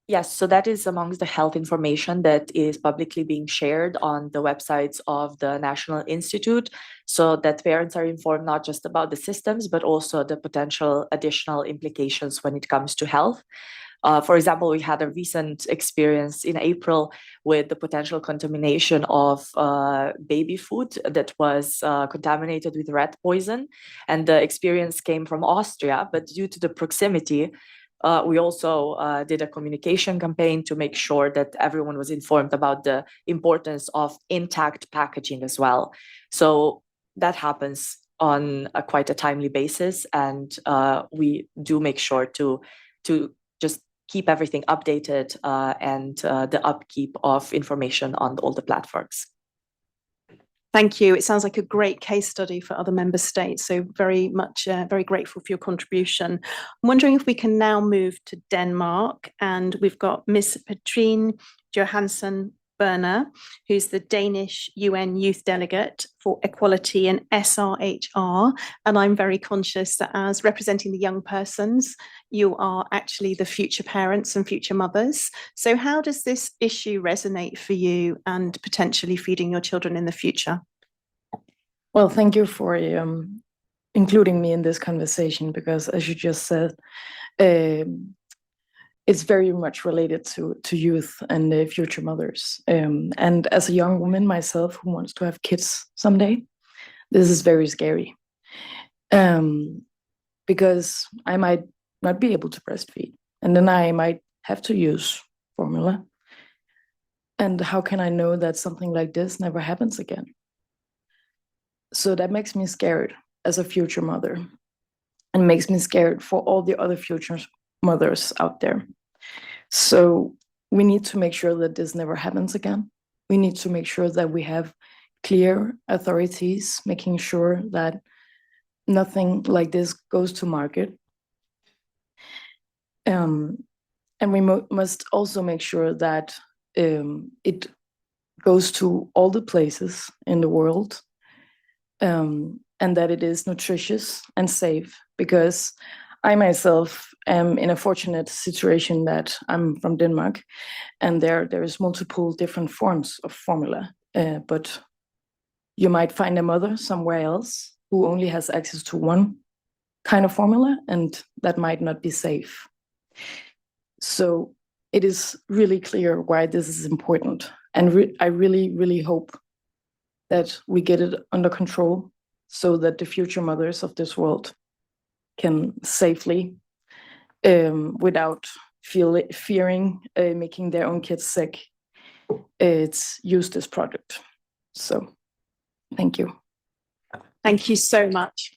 Yes, so that is amongst the health information that is publicly being shared on the websites of the National Institute, so that parents are informed not just about the systems, but also the potential additional implications when it comes to health. For example, we had a recent experience in April with the potential contamination of baby food that was contaminated with rat poison. And the experience came from Austria, but due to the proximity, we also did a communication campaign to make sure that everyone was informed about the importance of intact packaging as well. So that happens on quite a timely basis, and we do make sure to just keep everything updated and the upkeep of information on all the platforms. Thank you. It sounds like a great case study for other member states. So very much, very grateful for your contribution. I'm wondering if we can now move to Denmark, and we've got Miss Petrine, Johannesen, Berner, who's the Danish UN Youth Delegate for Equality and SRHR. And I'm very conscious that as representing the young persons, you are actually the future parents and future mothers. So how does this issue resonate for you and potentially feeding your children in the future? Well, thank you for including me in this conversation, because as you just said, it's very much related to youth and future mothers. And as a young woman myself who wants to have kids someday, this is very scary. Because I might not be able to breastfeed, and then I might have to use formula. And how can I know that something like this never happens again? So that makes me scared as a future mother, and makes me scared for all the other future mothers out there. So we need to make sure that this never happens again. We need to make sure that we have clear authorities, making sure that nothing like this goes to market. And we must also make sure that it goes to all the places in the world, and that it is nutritious and safe, because I myself am in a fortunate situation that I'm from Denmark, and there is multiple different forms of formula, but you might find a mother somewhere else who only has access to one kind of formula, and that might not be safe. So it is really clear why this is important, and I really, really hope that we get it under control, so that the future mothers of this world can safely, without fearing making their own kids sick, use this product. So, thank you. Thank you so much.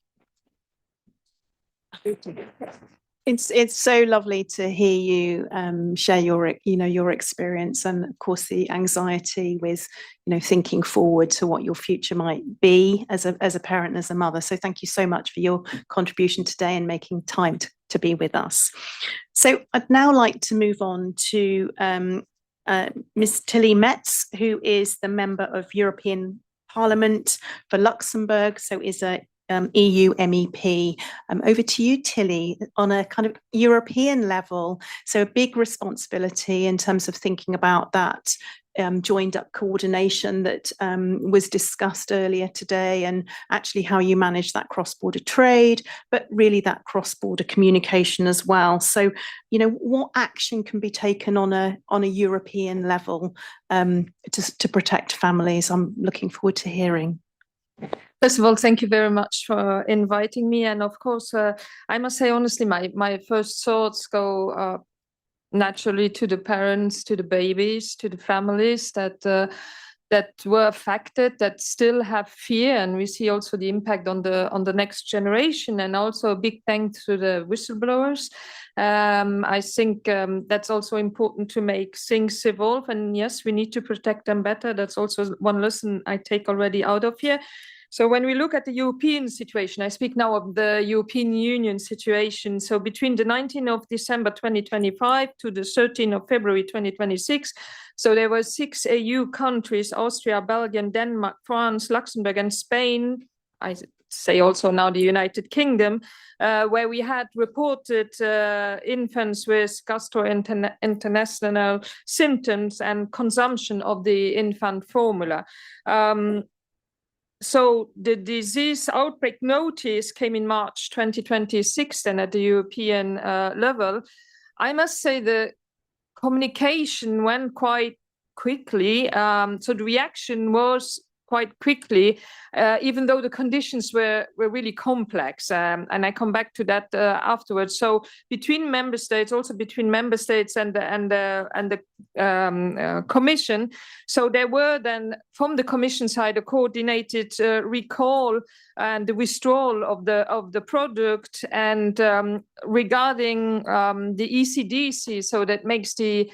It's so lovely to hear you share your experience, and of course the anxiety with thinking forward to what your future might be as a parent, as a mother. So thank you so much for your contribution today and making time to be with us. So I'd now like to move on to Ms. Tilly Metz, who is the member of European Parliament for Luxembourg, so is a EU MEP. Over to you, Tilly, on a kind of European level. So a big responsibility in terms of thinking about that joined up coordination that was discussed earlier today, and actually how you manage that cross-border trade, but really that cross-border communication as well. So, what action can be taken on a European level to protect families? I'm looking forward to hearing. First of all, thank you very much for inviting me. And of course, I must say, honestly, my first thoughts go naturally to the parents, to the babies, to the families that were affected, that still have fear. And we see also the impact on the next generation. And also a big thanks to the whistleblowers. I think that's also important to make things evolve. And yes, we need to protect them better. That's also one lesson I take already out of here. So when we look at the European situation, I speak now of the European Union situation. So between the 19th of December 2025 to the 13th of February 2026, so there were 6 EU countries: Austria, Belgium, Denmark, France, Luxembourg, and Spain. I say also now the United Kingdom, where we had reported infants with gastrointestinal symptoms and consumption of the infant formula. So the disease outbreak notice came in March 2026, and at the European level, I must say the communication went quite quickly. So the reaction was quite quickly, even though the conditions were really complex. And I come back to that afterwards. So between member states, also between member states and the Commission. So there were then from the Commission side a coordinated recall and the withdrawal of the product, and regarding the ECDC, so that makes the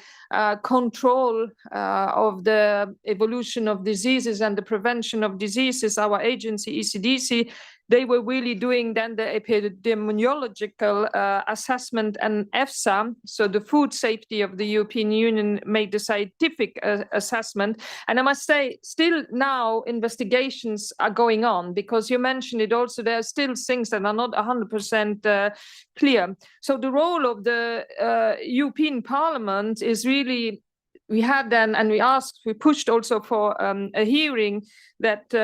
control of the evolution of diseases and the prevention of diseases, our agency ECDC, they were really doing then the epidemiological assessment, and EFSA, so the food safety of the European Union, made the scientific assessment. And I must say, still now investigations are going on, because you mentioned it also, there are still things that are not 100% clear. So the role of the European Parliament is really, we had then, and we pushed also for a hearing that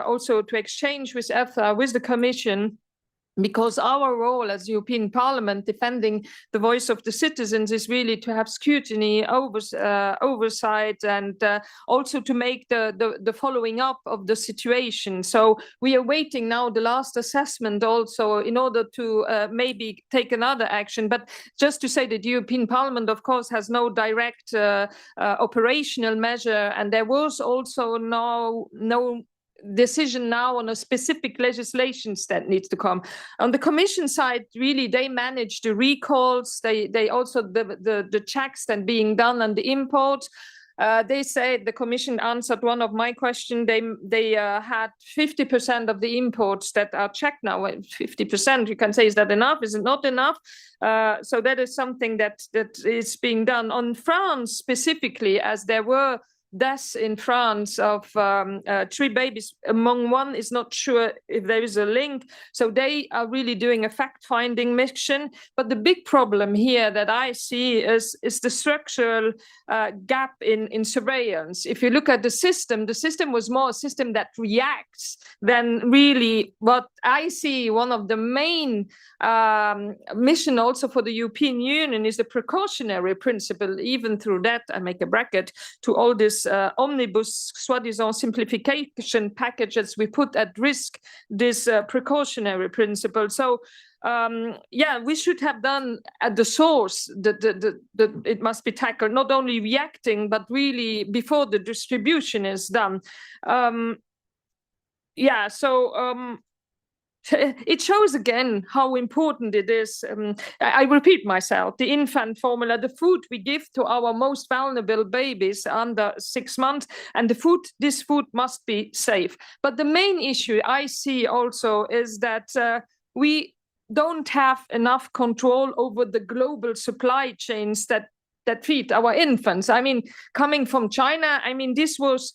also to exchange with EFSA, with the Commission, because our role as European Parliament defending the voice of the citizens is really to have scrutiny, oversight, and also to make the following up of the situation. So we are waiting now the last assessment also in order to maybe take another action. But just to say that the European Parliament, of course, has no direct operational measure, and there was also no decision now on a specific legislation that needs to come. On the Commission side, really, they manage the recalls. They also the checks that being done on the import. They said, the Commission answered one of my questions. They had 50% of the imports that are checked now. 50%, you can say, is that enough? Is it not enough? So that is something that is being done. On France specifically, as there were deaths in France of 3 babies, among one is not sure if there is a link. So they are really doing a fact-finding mission. But the big problem here that I see is the structural gap in surveillance. If you look at the system was more a system that reacts than really what I see. One of the main mission also for the European Union is the precautionary principle. Even through that, I make a bracket to all this omnibus soi-disant simplification packages, we put at risk this precautionary principle. So we should have done at the source it must be tackled, not only reacting, but really before the distribution is done. It shows again how important it is. I repeat myself, the infant formula, the food we give to our most vulnerable babies under 6 months, and this food must be safe. But the main issue I see also is that we don't have enough control over the global supply chains that feed our infants. I mean, coming from China, I mean, this was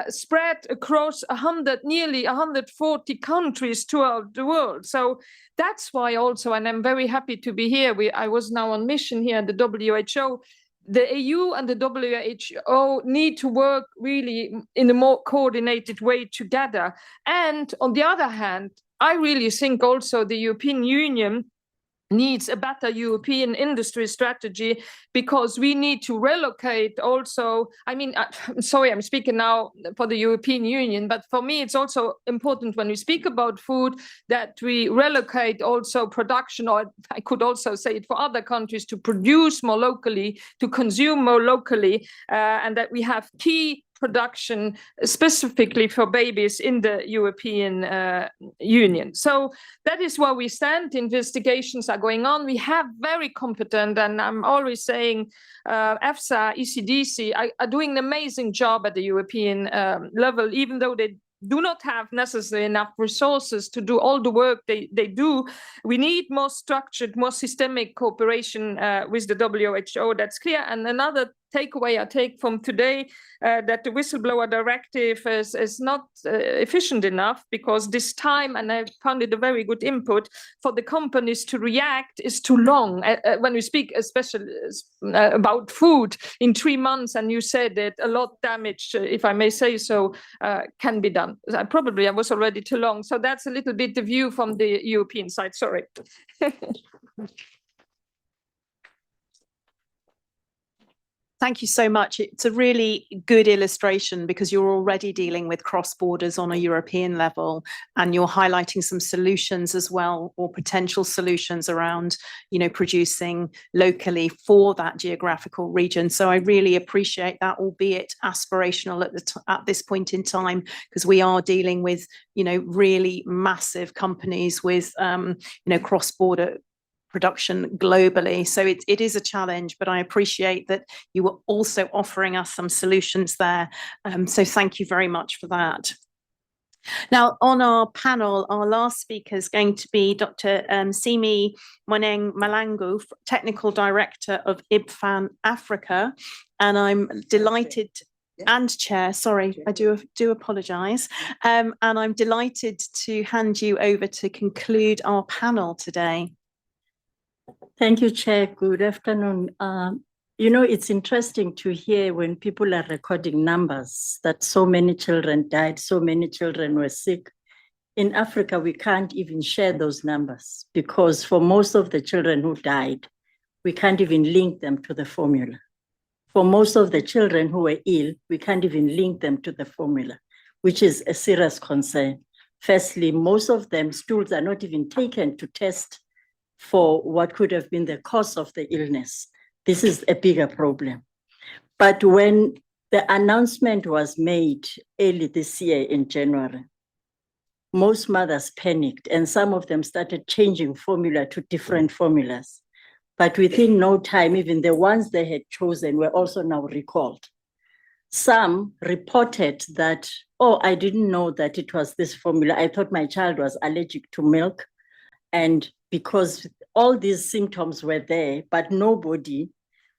spread across nearly 140 countries throughout the world. So that's why also, and I'm very happy to be here. I was now on mission here at the WHO. The EU and the WHO need to work really in a more coordinated way together. And on the other hand, I really think also the European Union needs a better European industry strategy, because we need to relocate also. I mean, I'm sorry, I'm speaking now for the European Union, but for me, it's also important when we speak about food that we relocate also production, or I could also say it for other countries, to produce more locally, to consume more locally, and that we have key production specifically for babies in the European Union. So that is where we stand. Investigations are going on. We have very competent, and I'm always saying EFSA, ECDC are doing an amazing job at the European level, even though they do not have necessarily enough resources to do all the work they do. We need more structured, more systemic cooperation with the WHO. That's clear. And another takeaway I take from today, that the whistleblower directive is not efficient enough, because this time, and I found it a very good input, for the companies to react is too long. When we speak especially about food in 3 months, and you said that a lot damage, if I may say so, can be done. I was already too long. So that's a little bit the view from the European side. Sorry. Thank you so much. It's a really good illustration, because you're already dealing with cross borders on a European level, and you're highlighting some solutions as well, or potential solutions around, producing locally for that geographical region. So I really appreciate that, albeit aspirational at this point in time, because we are dealing with, really massive companies with, cross-border production globally. So it is a challenge, but I appreciate that you were also offering us some solutions there. So thank you very much for that. Now, on our panel, our last speaker is going to be Dr. Simi Moneng Malangu, Technical Director of IBFAN Africa. And I'm delighted, and Chair, sorry, I do apologise. And I'm delighted to hand you over to conclude our panel today. Thank you, Chair. Good afternoon. You know, it's interesting to hear when people are recording numbers that so many children died, so many children were sick. In Africa, we can't even share those numbers because for most of the children who died, we can't even link them to the formula. For most of the children who were ill, we can't even link them to the formula, which is a serious concern. Firstly, most of them, stools are not even taken to test for what could have been the cause of the illness. This is a bigger problem. But when the announcement was made early this year in January, most mothers panicked and some of them started changing formula to different formulas. But within no time, even the ones they had chosen were also now recalled. Some reported that, oh, I didn't know that it was this formula. I thought my child was allergic to milk. And because all these symptoms were there, but nobody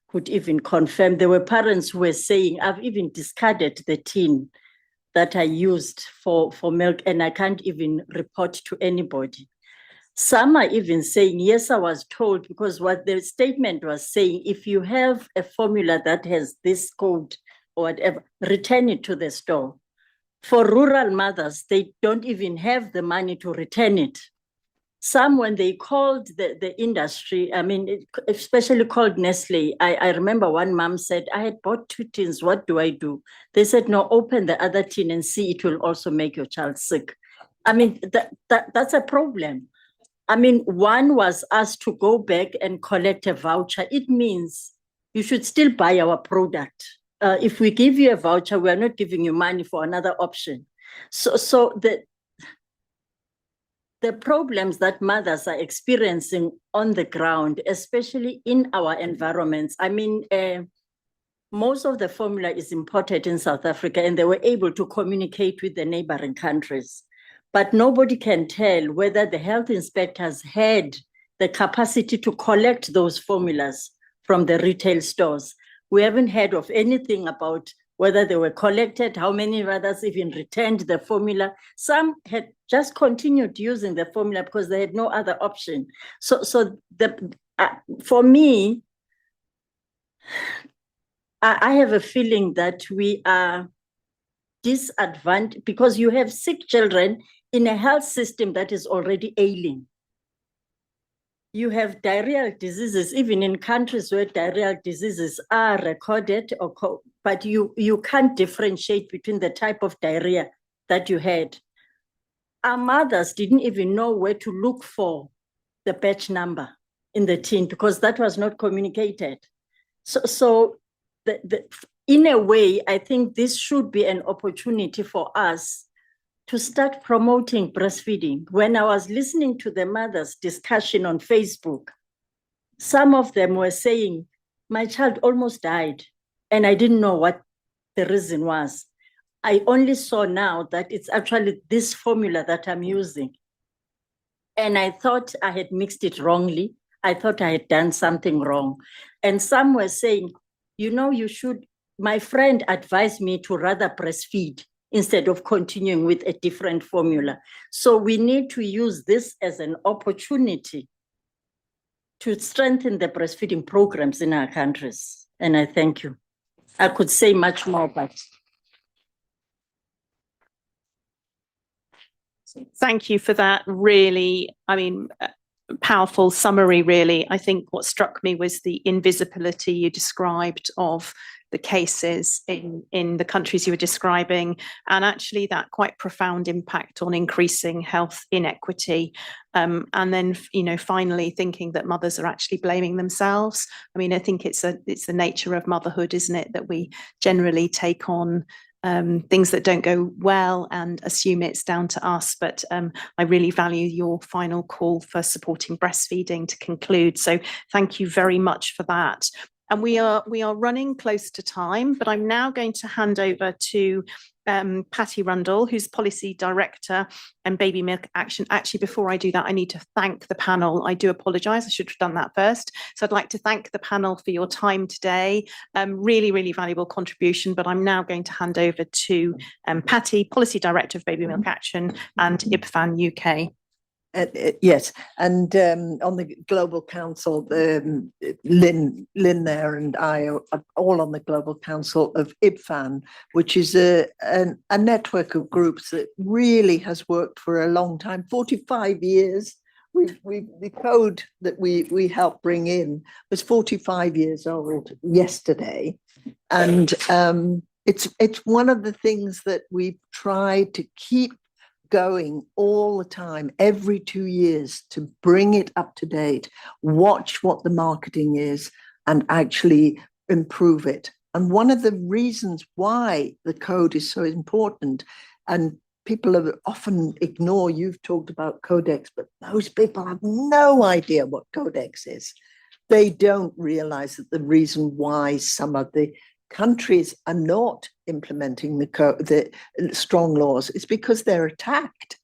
could even confirm. There were parents who were saying, I've even discarded the tin that I used for milk and I can't even report to anybody. Some are even saying, yes, I was told, because what the statement was saying, if you have a formula that has this code or whatever, return it to the store. For rural mothers, they don't even have the money to return it. Some, when they called the industry, I mean, especially called Nestle, I remember one mom said, I had bought 2 tins, what do I do? They said, no, open the other tin and see, it will also make your child sick. I mean, that's a problem. I mean, one was asked to go back and collect a voucher. It means you should still buy our product. If we give you a voucher, we are not giving you money for another option. So the problems that mothers are experiencing on the ground, especially in our environments. I mean, most of the formula is imported in South Africa and they were able to communicate with the neighboring countries. But nobody can tell whether the health inspectors had the capacity to collect those formulas from the retail stores. We haven't heard of anything about whether they were collected, how many mothers even returned the formula. Some had just continued using the formula because they had no other option. So for me, I have a feeling that we are disadvantaged because you have sick children in a health system that is already ailing. You have diarrheal diseases, even in countries where diarrheal diseases are recorded, but you can't differentiate between the type of diarrhea that you had. Our mothers didn't even know where to look for the batch number in the tin because that was not communicated. So in a way, I think this should be an opportunity for us to start promoting breastfeeding. When I was listening to the mothers' discussion on Facebook, some of them were saying, my child almost died and I didn't know what the reason was. I only saw now that it's actually this formula that I'm using. And I thought I had mixed it wrongly. I thought I had done something wrong. And some were saying, you know, my friend advised me to rather breastfeed instead of continuing with a different formula. So we need to use this as an opportunity to strengthen the breastfeeding programs in our countries. And I thank you. I could say much more, but. Thank you for that really, powerful summary, really. I think what struck me was the invisibility you described of the cases in the countries you were describing, and actually that quite profound impact on increasing health inequity. And then, finally thinking that mothers are actually blaming themselves. I mean, I think it's the nature of motherhood, isn't it, that we generally take on things that don't go well and assume it's down to us. But I really value your final call for supporting breastfeeding to conclude. So thank you very much for that. And we are running close to time, but I'm now going to hand over to Patty Rundle, who's Policy Director and Baby Milk Action. Actually, before I do that, I need to thank the panel. I do apologise, I should have done that first. So I'd like to thank the panel for your time today. Really, really valuable contribution, but I'm now going to hand over to Patty, Policy Director of Baby Milk Action and IBFAN UK. Yes, and on the Global Council, Lynn there and I are all on the Global Council of IBFAN, which is a network of groups that really has worked for a long time, 45 years. The code that we helped bring in was 45 years old yesterday, and it's one of the things that we've tried to keep going all the time, every 2 years, to bring it up to date, watch what the marketing is, and actually improve it. And one of the reasons why the code is so important, and people have often ignore, you've talked about codex, but most people have no idea what codex is. They don't realize that the reason why some of the countries are not implementing the strong laws is because they're attacked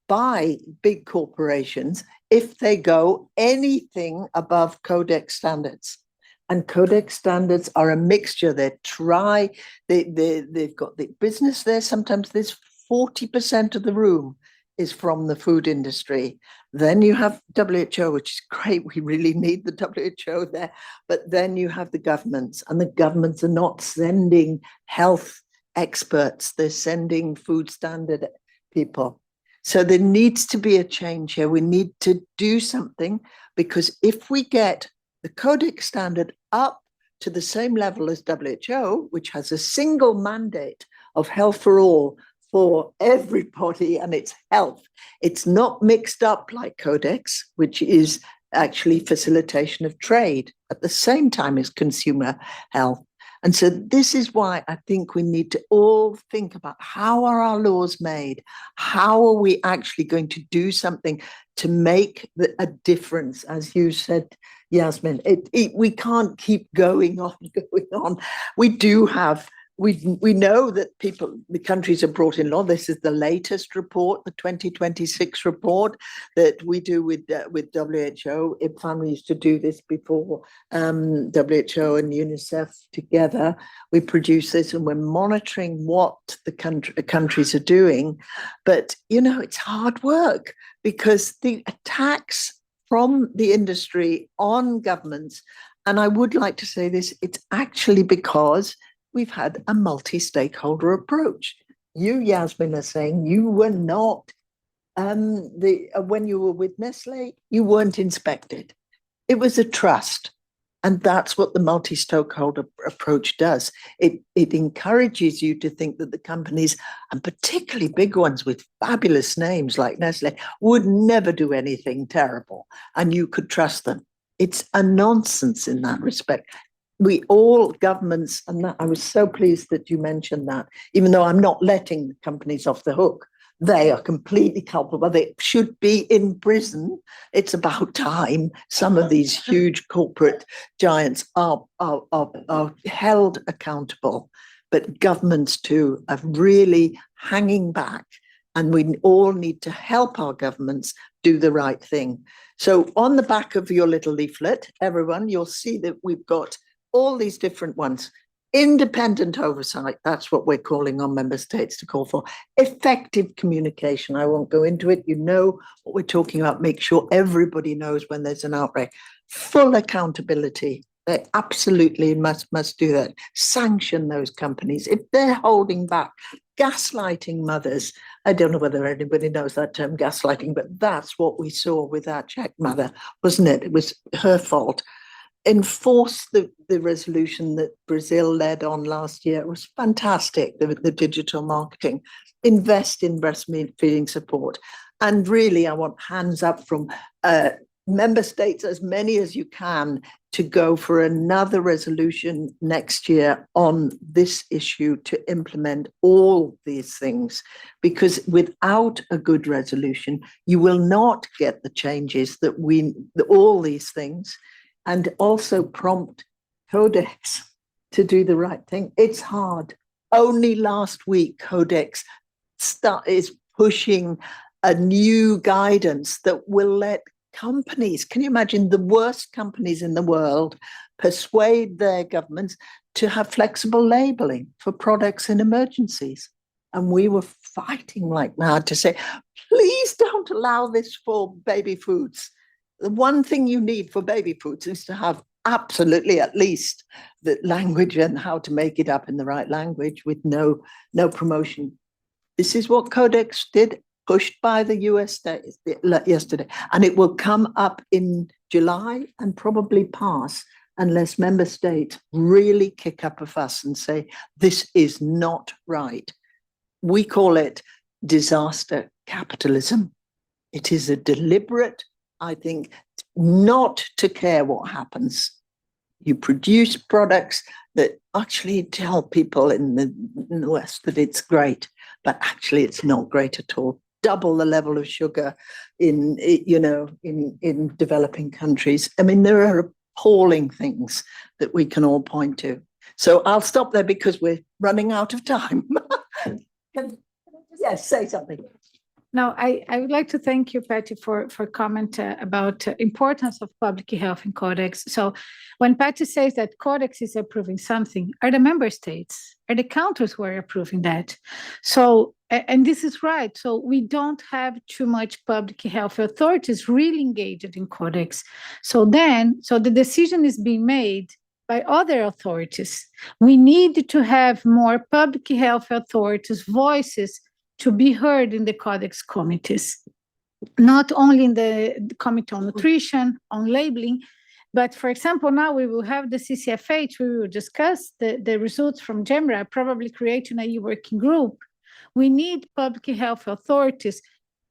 by big corporations if they go anything above codex standards. And codex standards are a mixture. They've got the business there. Sometimes there's 40% of the room is from the food industry. Then you have WHO, which is great. We really need the WHO there. But then you have the governments, and the governments are not sending health experts. They're sending food standard people. So there needs to be a change here. We need to do something, because if we get the codex standard up to the same level as WHO, which has a single mandate of health for all, for everybody, and it's health. It's not mixed up like Codex, which is actually facilitation of trade at the same time as consumer health. And so this is why I think we need to all think about, how are our laws made? How are we actually going to do something to make a difference? As you said, Yasmine, we can't keep going on. We do have we know that the countries have brought in law. This is the latest report, the 2026 report that we do with WHO. IBFAN, we used to do this before, WHO and UNICEF together. We produce this and we're monitoring what the countries are doing. But, it's hard work, because the attacks from the industry on governments, and I would like to say this, it's actually because we've had a multi-stakeholder approach. You, Yasmine, are saying you were not, when you were with Nestle, you weren't inspected. It was a trust. And that's what the multi-stakeholder approach does. It encourages you to think that the companies, and particularly big ones with fabulous names like Nestle, would never do anything terrible, and you could trust them. It's a nonsense in that respect. Governments, and I was so pleased that you mentioned that, even though I'm not letting the companies off the hook. They are completely culpable. They should be in prison. It's about time some of these huge corporate giants are held accountable. But governments too are really hanging back, and we all need to help our governments do the right thing. So on the back of your little leaflet, everyone, you'll see that we've got all these different ones. Independent oversight, that's what we're calling on member states to call for. Effective communication, I won't go into it. You know what we're talking about. Make sure everybody knows when there's an outbreak. Full accountability. They absolutely must do that. Sanction those companies if they're holding back. Gaslighting mothers. I don't know whether anybody knows that term, gaslighting, but that's what we saw with that Czech mother, wasn't it? It was her fault. Enforce the resolution that Brazil led on last year. It was fantastic, the digital marketing. Invest in breastfeeding support. And really, I want hands up from member states, as many as you can, to go for another resolution next year on this issue to implement all these things. Because without a good resolution, you will not get the changes that all these things. And also prompt Codex to do the right thing. It's hard. only last week Codex is pushing a new guidance that will let companies, can you imagine the worst companies in the world, persuade their governments to have flexible labeling for products in emergencies? And we were fighting like mad to say, please don't allow this for baby foods. The one thing you need for baby foods is to have absolutely at least the language and how to make it up in the right language with no promotion. This is what Codex did, pushed by the US yesterday, and it will come up in July and probably pass unless member states really kick up a fuss and say, this is not right. We call it disaster capitalism. It is a deliberate, I think, not to care what happens. You produce products that actually tell people in the West that it's great, but actually it's not great at all. Double the level of sugar in developing countries. I mean, there are appalling things that we can all point to. So I'll stop there because we're running out of time. Yes, say something. No, I would like to thank you, Patty, for comment about importance of public health in Codex. So when Patty says that Codex is approving something, are the member states, are the countries who are approving that? So, and this is right. So we don't have too much public health authorities really engaged in Codex. So the decision is being made by other authorities. We need to have more public health authorities' voices to be heard in the Codex committees, not only in the Committee on Nutrition, on labeling, but for example, now we will have the CCFH, we will discuss the results from GEMRA, probably creating a working group. We need public health authorities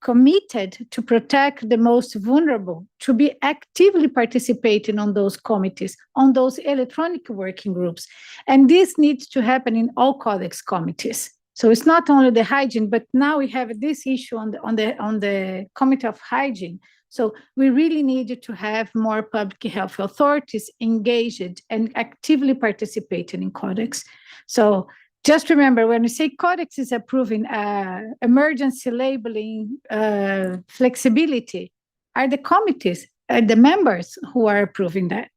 committed to protect the most vulnerable, to be actively participating on those committees, on those electronic working groups. And this needs to happen in all Codex committees. So it's not only the hygiene, but now we have this issue on the Committee of Hygiene. So we really need to have more public health authorities engaged and actively participating in Codex. So just remember, when we say Codex is approving emergency labeling flexibility, are the committees, are the members who are approving that.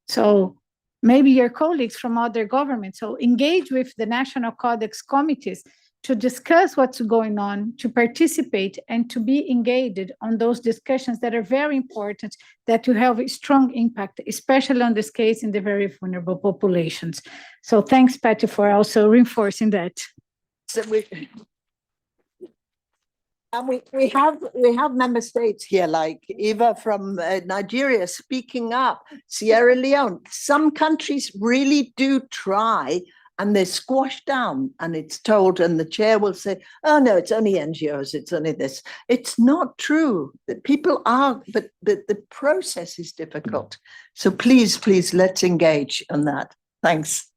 So maybe your colleagues from other governments, so engage with the national Codex committees to discuss what's going on, to participate and to be engaged on those discussions that are very important, that will have a strong impact, especially on this case in the very vulnerable populations. So thanks, Patty, for also reinforcing that. So we have member states here like Eva from Nigeria speaking up, Sierra Leone. Some countries really do try and they're squashed down and it's told, and the chair will say, oh no, it's only NGOs, it's only this. It's not true. That people are, but the process is difficult. So please, let's engage on that. Thanks.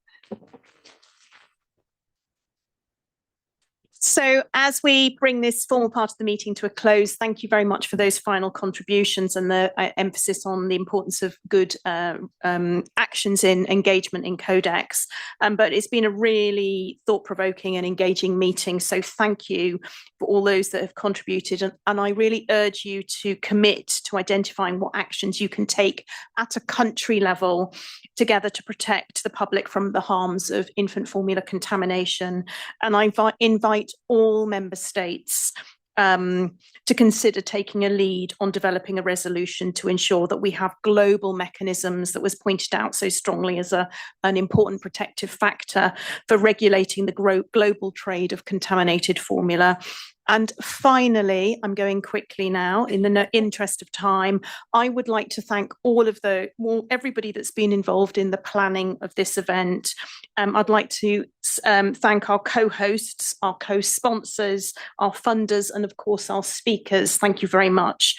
So as we bring this formal part of the meeting to a close, thank you very much for those final contributions and the emphasis on the importance of good actions in engagement in Codex. But it's been a really thought-provoking and engaging meeting. So thank you for all those that have contributed. And I really urge you to commit to identifying what actions you can take at a country level together to protect the public from the harms of infant formula contamination. And I invite all member states to consider taking a lead on developing a resolution to ensure that we have global mechanisms that was pointed out so strongly as an important protective factor for regulating the global trade of contaminated formula. And finally, I'm going quickly now in the interest of time, I would like to thank everybody that's been involved in the planning of this event. I'd like to thank our co-hosts, our co-sponsors, our funders, and of course our speakers. Thank you very much.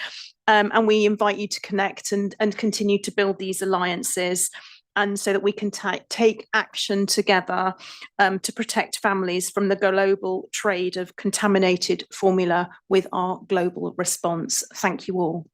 And we invite you to connect and continue to build these alliances, and so that we can take action together to protect families from the global trade of contaminated formula with our global response. Thank you all.